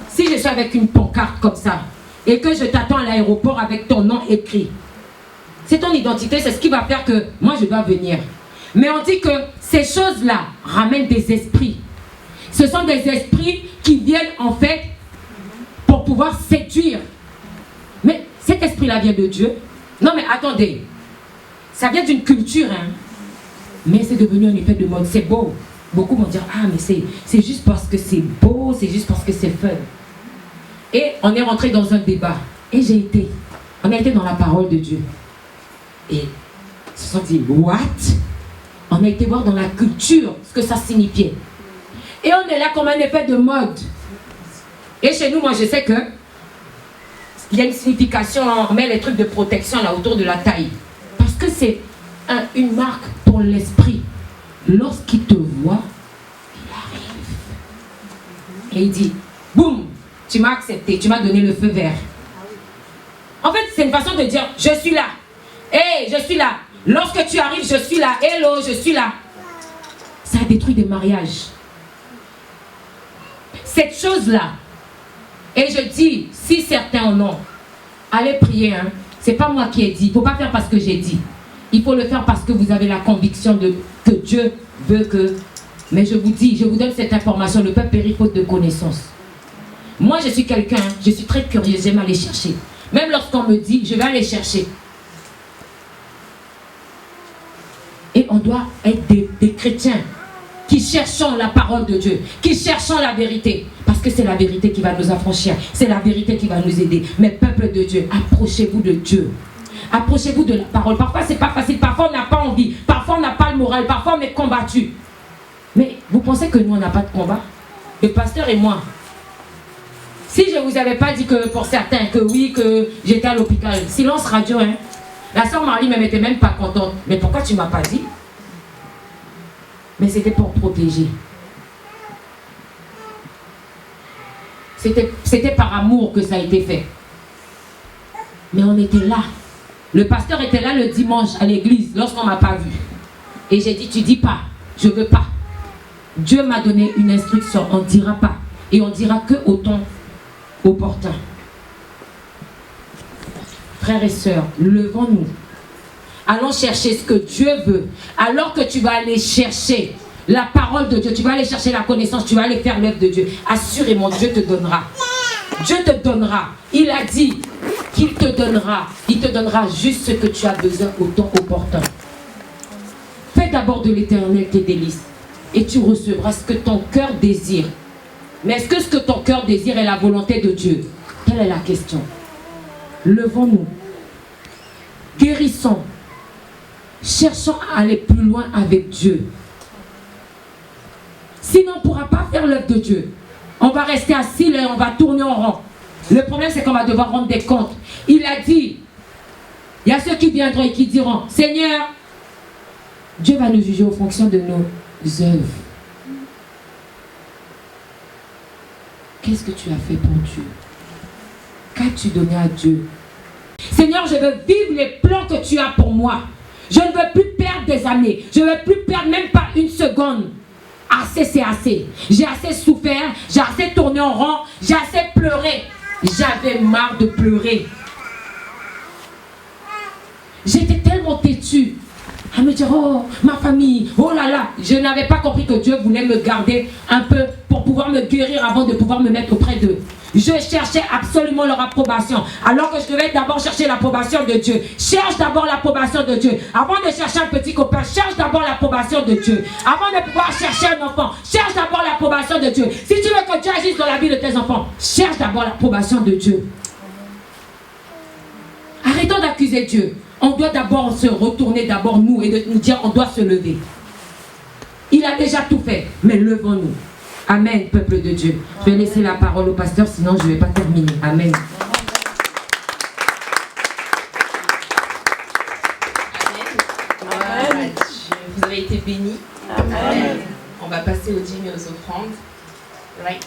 si je suis avec une pancarte comme ça, et que je t'attends à l'aéroport avec ton nom écrit, c'est ton identité, c'est ce qui va faire que moi je dois venir. Mais on dit que ces choses-là ramènent des esprits. Ce sont des esprits qui viennent en fait pour pouvoir séduire. Mais cet esprit-là vient de Dieu. Non mais attendez, ça vient d'une culture, hein. Mais c'est devenu un effet de mode, c'est beau. Beaucoup vont dire, ah mais c'est juste parce que c'est beau, c'est juste parce que c'est fun. Et on est rentré dans un débat. Et on a été dans la parole de Dieu. Et ils se sont dit, what? On a été voir dans la culture ce que ça signifiait. Et on est là comme un effet de mode. Et chez nous, moi je sais que il y a une signification, on met les trucs de protection là autour de la taille. Parce que c'est une marque pour l'esprit. Lorsqu'il te voit, il arrive. Et il dit, boum, tu m'as accepté, tu m'as donné le feu vert. En fait, c'est une façon de dire, je suis là. Hey, je suis là. Lorsque tu arrives, je suis là. Hello, je suis là. Ça a détruit des mariages. Cette chose-là, et je dis, si certains en ont, allez prier, hein. C'est pas moi qui ai dit. Il ne faut pas faire parce que j'ai dit. Il faut le faire parce que vous avez la conviction que Dieu veut que... Mais je vous dis, je vous donne cette information, le peuple périt faute de connaissance. Moi, je suis quelqu'un, je suis très curieuse, j'aime aller chercher. Même lorsqu'on me dit, je vais aller chercher. Et on doit être des chrétiens qui cherchons la parole de Dieu, qui cherchons la vérité. Parce que c'est la vérité qui va nous affranchir, c'est la vérité qui va nous aider. Mais peuple de Dieu, approchez-vous de Dieu. Approchez-vous de la parole. Parfois, c'est pas facile, parfois on n'a pas envie, parfois on n'a pas le moral, parfois on est combattu. Mais vous pensez que nous, on n'a pas de combat? Le pasteur et moi. Si je ne vous avais pas dit que pour certains, que oui, que j'étais à l'hôpital, silence radio, hein. La sœur Marie ne m'était même pas contente. Mais pourquoi tu ne m'as pas dit? Mais c'était pour protéger. C'était par amour que ça a été fait. Mais on était là. Le pasteur était là le dimanche à l'église lorsqu'on ne m'a pas vu. Et j'ai dit, tu dis pas, je ne veux pas. Dieu m'a donné une instruction, on ne dira pas. Et on dira que au temps opportun. Frères et sœurs, levons-nous. Allons chercher ce que Dieu veut. Alors que tu vas aller chercher la parole de Dieu, tu vas aller chercher la connaissance, tu vas aller faire l'œuvre de Dieu. Assurément, Dieu te donnera. Dieu te donnera. Il a dit qu'il te donnera. Il te donnera juste ce que tu as besoin au temps opportun. Fais d'abord de l'Éternel tes délices. Et tu recevras ce que ton cœur désire. Mais est-ce que ce que ton cœur désire est la volonté de Dieu? Telle est la question. Levons-nous. Guérissons. Cherchons à aller plus loin avec Dieu. Sinon, on ne pourra pas faire l'œuvre de Dieu. On va rester assis et on va tourner en rond. Le problème, c'est qu'on va devoir rendre des comptes. Il a dit, il y a ceux qui viendront et qui diront, Seigneur, Dieu va nous juger en fonction de nos œuvres. Qu'est-ce que tu as fait pour Dieu? Qu'as-tu donné à Dieu? Seigneur, je veux vivre les plans que tu as pour moi. Je ne veux plus perdre des années. Je ne veux plus perdre même pas une seconde. Assez, c'est assez. J'ai assez souffert. J'ai assez tourné en rond. J'ai assez pleuré. J'avais marre de pleurer. J'étais tellement têtue. à me dire, oh, ma famille, oh là là. Je n'avais pas compris que Dieu voulait me garder un peu pour pouvoir me guérir avant de pouvoir me mettre auprès d'eux. Je cherchais absolument leur approbation, alors que je devais d'abord chercher l'approbation de Dieu. Cherche d'abord l'approbation de Dieu. Avant de chercher un petit copain, cherche d'abord l'approbation de Dieu. Avant de pouvoir chercher un enfant, cherche d'abord l'approbation de Dieu. Si tu veux que Dieu agisse dans la vie de tes enfants, cherche d'abord l'approbation de Dieu. Arrêtons d'accuser Dieu. On doit d'abord se retourner d'abord nous et de nous dire on doit se lever. Il a déjà tout fait, mais levons-nous. Amen, peuple de Dieu. Je vais laisser la parole au pasteur, sinon je ne vais pas terminer. Amen. Amen. Vous avez été bénis. Amen. On va passer aux dîmes et aux offrandes. Right.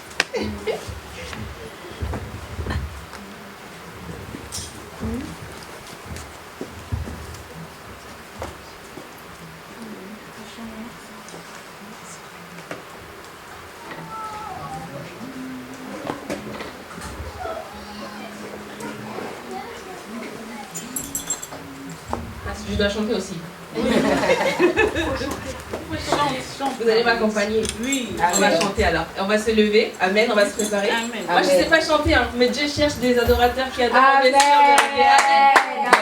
Je dois chanter aussi. Vous allez m'accompagner. Oui. On va chanter alors. On va se lever. Amen. On va se préparer. Amen. Moi, je ne sais pas chanter, hein, mais Dieu cherche des adorateurs qui adorent. Amen.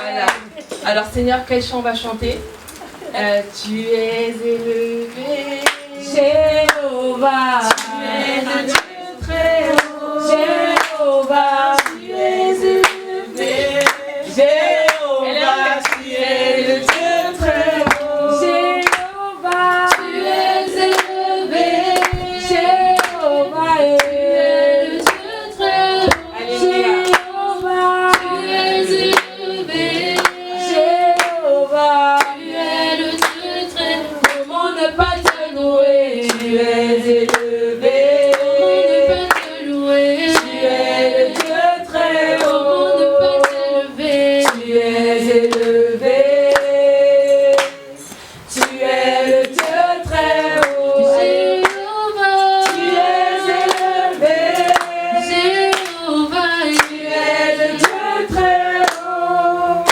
Voilà. Alors, Seigneur, quel chant on va chanter? Tu es élevé, Jéhovah. Tu es le Dieu très haut, Jéhovah. Tu es élevé, Jéhovah. Tu es le Dieu très haut, Jéhovah. Tu es élevé, Jéhovah. Tu es le Dieu très haut, Jéhovah. Tu es élevé, Jéhovah. Tu es le Dieu très haut. Comment ne pas te louer? Tu es élevé. Comment ne pas te louer? Tu es le Dieu très haut. Comment ne pas t'élever? Tu es élevé. Tu es le Dieu très haut. Jéhovah. Tu es élevé. Jéhovah. Tu es le Dieu très haut.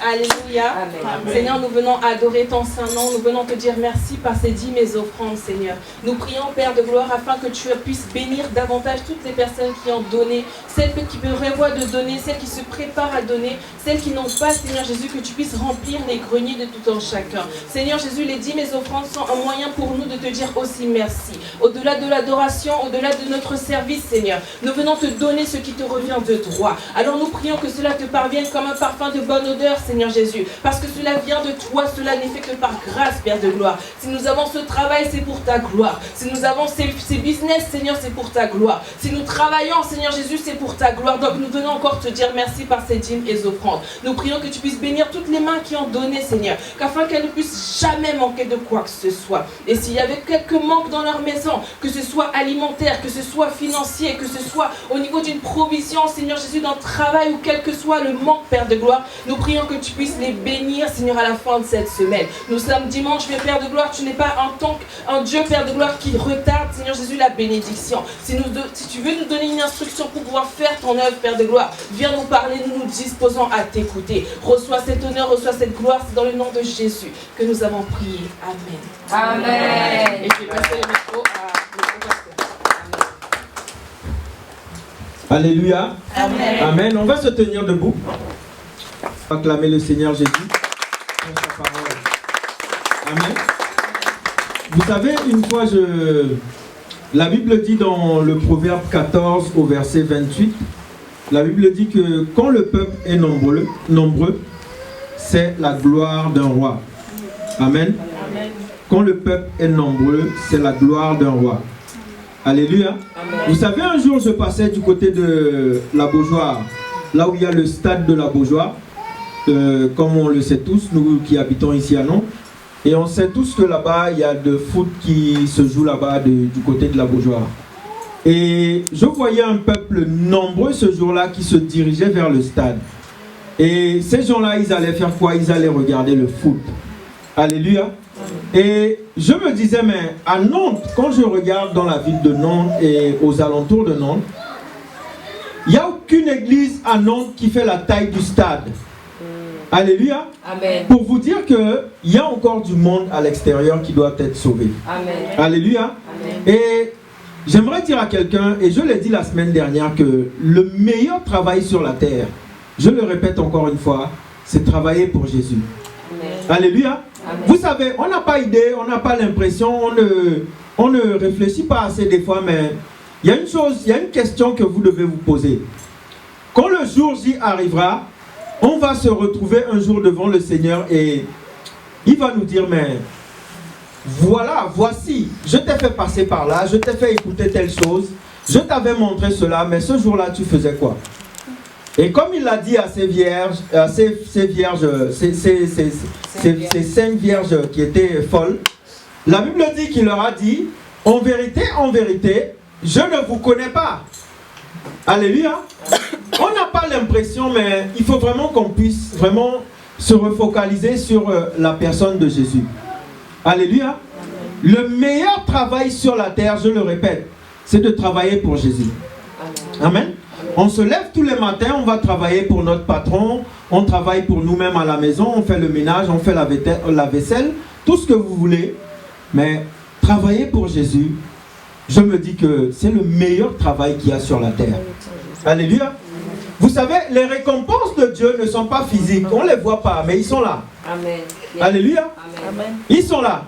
Alléluia. Amen. Seigneur, nous venons adorer ton saint nom. Nous venons te dire merci par ces dîmes et offrandes, Seigneur. Nous prions, Père de gloire, afin que tu puisses bénir davantage toutes les personnes qui ont donné, celles qui prévoient de donner, celles qui se préparent à donner, celles qui n'ont pas, Seigneur Jésus, que tu puisses remplir les greniers de tout un chacun. Seigneur Jésus, les dîmes et offrandes sont un moyen pour nous de te dire aussi merci. Au-delà de l'adoration, au-delà de notre service, Seigneur, nous venons te donner ce qui te revient de droit. Alors nous prions que cela te parvienne comme un parfum de bonne odeur, Seigneur Jésus, parce que cela vient de toi, cela n'est fait que par grâce, Père de gloire. Si nous avons ce travail, c'est pour ta gloire. Si nous avons ces business, Seigneur, c'est pour ta gloire. Si nous travaillons, Seigneur Jésus, c'est pour ta gloire. Donc nous venons encore te dire merci par ces dîmes et offrandes. Nous prions que tu puisses bénir toutes les mains qui ont donné, Seigneur, qu'afin qu'elles ne puissent jamais manquer de quoi que ce soit. Et s'il y avait quelques manques dans leur maison, que ce soit alimentaire, que ce soit financier, que ce soit au niveau d'une provision, Seigneur Jésus, dans le travail ou quel que soit le manque, Père de gloire, nous prions que tu puisses les bénir, Seigneur, à la fin de cette semaine. Nous sommes dimanche, mais Père de gloire, tu n'es pas un Dieu, Père de gloire, qui retarde, Seigneur Jésus, la bénédiction. Si tu veux nous donner une instruction pour pouvoir faire ton œuvre, Père de gloire, viens nous parler, nous nous disposons à t'écouter. Reçois cet honneur, reçois cette gloire, c'est dans le nom de Jésus que nous avons prié. Amen. Amen. Et je vais passer le micro à pasteur. Alléluia. Amen. Amen. On va se tenir debout. Acclamer le Seigneur Jésus pour sa parole. Amen. Vous savez, une fois, la Bible dit dans le Proverbe 14 au verset 28, la Bible dit que quand le peuple est nombreux, c'est la gloire d'un roi. Amen. Amen. Quand le peuple est nombreux, c'est la gloire d'un roi. Alléluia. Amen. Vous savez, un jour, je passais du côté de la Beaujoire, là où il y a le stade de la Beaujoire, comme on le sait tous, nous qui habitons ici à Nantes. Et on sait tous que là-bas, il y a de foot qui se joue là-bas du côté de la Beaujoire. Et je voyais un peuple nombreux ce jour-là qui se dirigeait vers le stade. Et ces gens-là, ils allaient faire quoi? Ils allaient regarder le foot. Alléluia. Et je me disais, mais à Nantes, quand je regarde dans la ville de Nantes et aux alentours de Nantes, il n'y a aucune église à Nantes qui fait la taille du stade. Alléluia. Amen. Pour vous dire qu'il y a encore du monde à l'extérieur qui doit être sauvé. Amen. Alléluia. Amen. Et j'aimerais dire à quelqu'un, et je l'ai dit la semaine dernière, que le meilleur travail sur la terre, je le répète encore une fois, c'est travailler pour Jésus. Amen. Alléluia. Amen. Vous savez, on n'a pas idée, on n'a pas l'impression, on ne réfléchit pas assez des fois, mais il y a une chose, il y a une question que vous devez vous poser. Quand le jour J arrivera, on va se retrouver un jour devant le Seigneur et il va nous dire, mais voilà, voici, je t'ai fait passer par là, je t'ai fait écouter telle chose, je t'avais montré cela, mais ce jour-là, tu faisais quoi? Et comme il l'a dit à ces vierges, ces 5 vierges qui étaient folles, la Bible dit qu'il leur a dit, en vérité, je ne vous connais pas. Alléluia. On n'a pas l'impression, mais il faut vraiment qu'on puisse vraiment se refocaliser sur la personne de Jésus. Alléluia. Le meilleur travail sur la terre, je le répète, c'est de travailler pour Jésus. Amen. On se lève tous les matins, on va travailler pour notre patron, on travaille pour nous-mêmes à la maison, on fait le ménage, on fait la vaisselle, tout ce que vous voulez. Mais travailler pour Jésus, je me dis que c'est le meilleur travail qu'il y a sur la terre. Alléluia. Vous savez, les récompenses de Dieu ne sont pas physiques, on ne les voit pas, mais ils sont là. Amen. Alléluia. Amen. Ils sont là.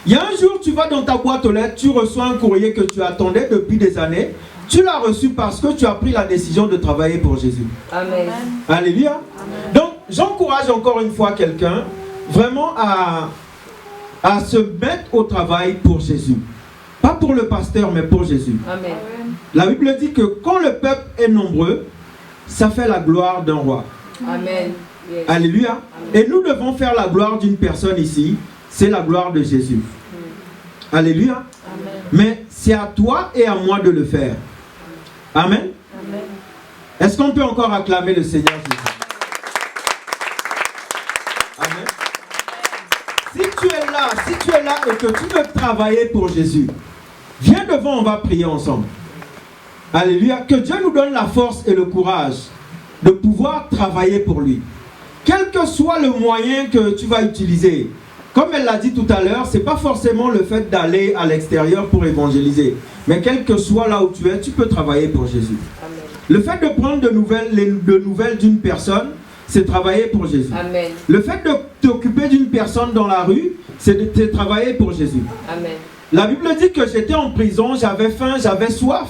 Il y a un jour, tu vas dans ta boîte aux lettres, tu reçois un courrier que tu attendais depuis des années. Tu l'as reçu parce que tu as pris la décision de travailler pour Jésus. Amen. Alléluia. Amen. Donc, j'encourage encore une fois quelqu'un vraiment à se mettre au travail pour Jésus. Pas pour le pasteur, mais pour Jésus. Amen. La Bible dit que quand le peuple est nombreux, ça fait la gloire d'un roi. Amen. Yes. Alléluia. Amen. Et nous devons faire la gloire d'une personne ici. C'est la gloire de Jésus. Alléluia. Amen. Mais c'est à toi et à moi de le faire. Amen. Amen. Est-ce qu'on peut encore acclamer le Seigneur Jésus? Amen. Si tu es là et que tu veux travailler pour Jésus, viens devant, on va prier ensemble. Alléluia. Que Dieu nous donne la force et le courage de pouvoir travailler pour lui. Quel que soit le moyen que tu vas utiliser, comme elle l'a dit tout à l'heure, ce n'est pas forcément le fait d'aller à l'extérieur pour évangéliser. Mais quel que soit là où tu es, tu peux travailler pour Jésus. Amen. Le fait de prendre de nouvelles d'une personne, c'est travailler pour Jésus. Amen. Le fait de t'occuper d'une personne dans la rue, c'est de travailler pour Jésus. Amen. La Bible dit que j'étais en prison, j'avais faim, j'avais soif.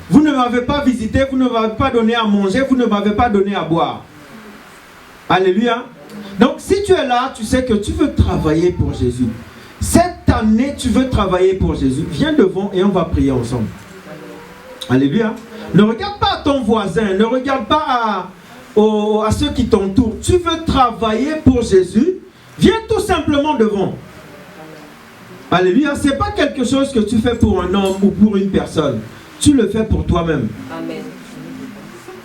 Vous ne m'avez pas visité, vous ne m'avez pas donné à manger, vous ne m'avez pas donné à boire. Alléluia. Donc si tu es là, tu sais que tu veux travailler pour Jésus. Cette année, tu veux travailler pour Jésus. Viens devant et on va prier ensemble. Alléluia. Ne regarde pas à ton voisin, ne regarde pas à ceux qui t'entourent. Tu veux travailler pour Jésus, viens tout simplement devant. Alléluia. Ce n'est pas quelque chose que tu fais pour un homme ou pour une personne. Tu le fais pour toi-même. Amen.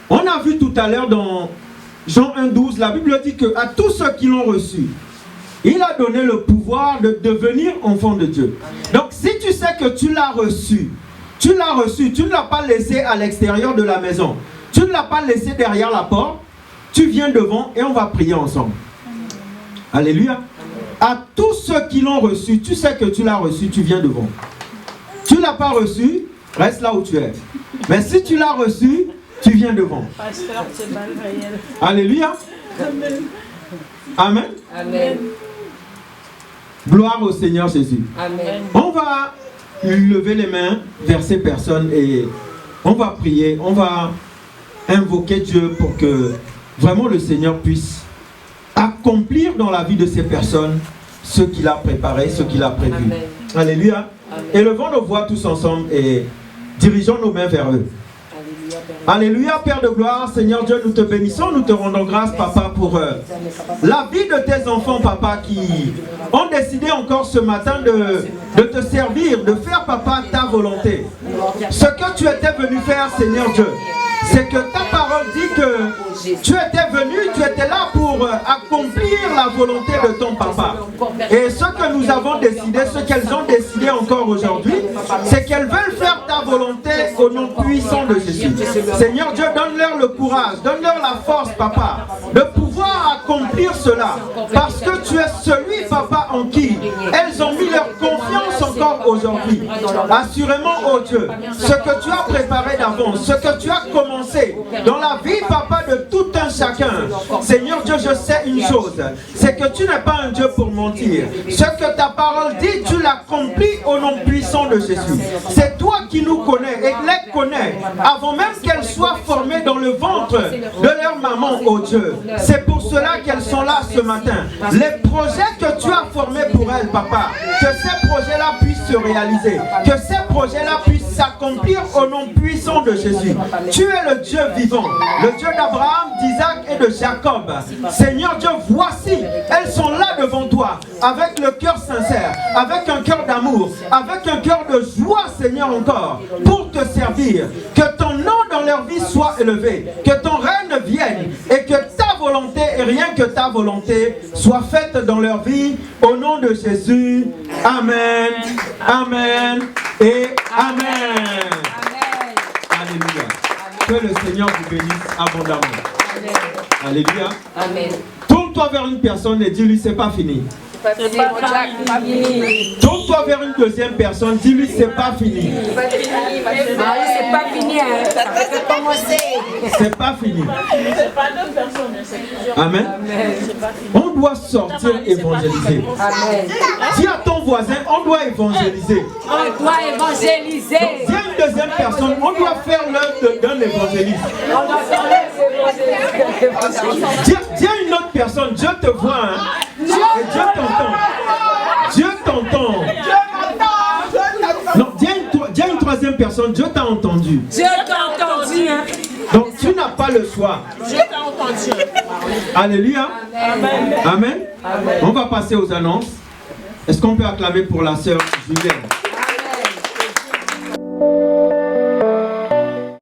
On a vu tout à l'heure dans Jean 1,12, la Bible dit qu'à tous ceux qui l'ont reçu, il a donné le pouvoir de devenir enfant de Dieu. Donc si tu sais que tu l'as reçu, tu ne l'as pas laissé à l'extérieur de la maison, tu ne l'as pas laissé derrière la porte, tu viens devant et on va prier ensemble. Alléluia. À tous ceux qui l'ont reçu, tu sais que tu l'as reçu, tu viens devant. Tu ne l'as pas reçu, reste là où tu es. Mais si tu l'as reçu, tu viens devant. Pasteur, c'est mal réel. Alléluia. Amen. Amen. Amen. Gloire au Seigneur Jésus. Amen. On va lever les mains vers ces personnes et on va prier, on va invoquer Dieu pour que vraiment le Seigneur puisse accomplir dans la vie de ces personnes ce qu'il a préparé, ce qu'il a prévu. Amen. Alléluia. Amen. Élevons nos voix tous ensemble et dirigeons nos mains vers eux. Alléluia, Père de gloire, Seigneur Dieu, nous te bénissons, nous te rendons grâce, Papa, pour la vie de tes enfants, Papa, qui ont décidé encore ce matin de te servir, de faire, Papa, ta volonté. Ce que tu étais venu faire, Seigneur Dieu, c'est que ta parole dit que tu étais venu, tu étais là pour accomplir la volonté de ton Papa. Et ce que nous avons décidé, ce qu'elles ont décidé encore aujourd'hui, c'est qu'elles veulent faire ta volonté au nom puissant de Jésus. Seigneur Dieu, donne-leur le courage, donne-leur la force, Papa, de pouvoir accomplir cela. Parce que tu es celui, Papa, en qui elles ont mis leur confiance encore aujourd'hui. Assurément, oh Dieu, ce que tu as préparé d'avance, ce que tu as commencé dans la vie, Papa, de tout un chacun. Seigneur Dieu, je sais une chose, c'est que tu n'es pas un Dieu pour mentir. Ce que ta parole dit, tu l'accomplis au nom puissant de Jésus. C'est toi qui nous connais et les connais avant même qu'elles soient formées dans le ventre de leur maman, oh Dieu. C'est pour cela qu'elles sont là ce matin. Les projets que tu as formés pour elles, Papa, que ces projets-là puissent se réaliser, que ces projets-là puissent s'accomplir au nom puissant de Jésus. Tu es le Dieu vivant, le Dieu d'Abraham, d'Isaac et de Jacob. Seigneur Dieu, voici, elles sont là devant toi, avec le cœur sincère, avec un cœur d'amour, avec un cœur de joie, Seigneur, encore, pour te servir. Que ton nom dans leur vie soit élevé, que ton règne vienne et que ta volonté et rien que ta volonté soit faite dans leur vie. Au nom de Jésus, Amen, Amen et Amen. Alléluia. Que le Seigneur vous bénisse abondamment. Alléluia. Amen. Tourne-toi vers une personne et dis-lui c'est pas fini. Tourne-toi vers une deuxième personne, dis-lui c'est pas fini. C'est pas fini, hein. Ça peut commencer. C'est pas fini. C'est pas deux personnes, c'est plusieurs. Amen. On doit sortir évangéliser. Amen. Dis à ton voisin, on doit évangéliser. On doit évangéliser. Dis à une deuxième personne, on doit faire l'œuvre d'un évangéliste. On doit faire l'évangélisation. Dis à une autre personne, Dieu te voit, hein? Et Dieu t'entend. Dieu t'entend. Non, dis à une troisième personne, Dieu t'a entendu. Dieu t'a entendu. Hein? Donc tu n'as pas le choix. Dieu t'a entendu. Alléluia. Amen. Amen. On va passer aux annonces. Est-ce qu'on peut acclamer pour la sœur Julienne?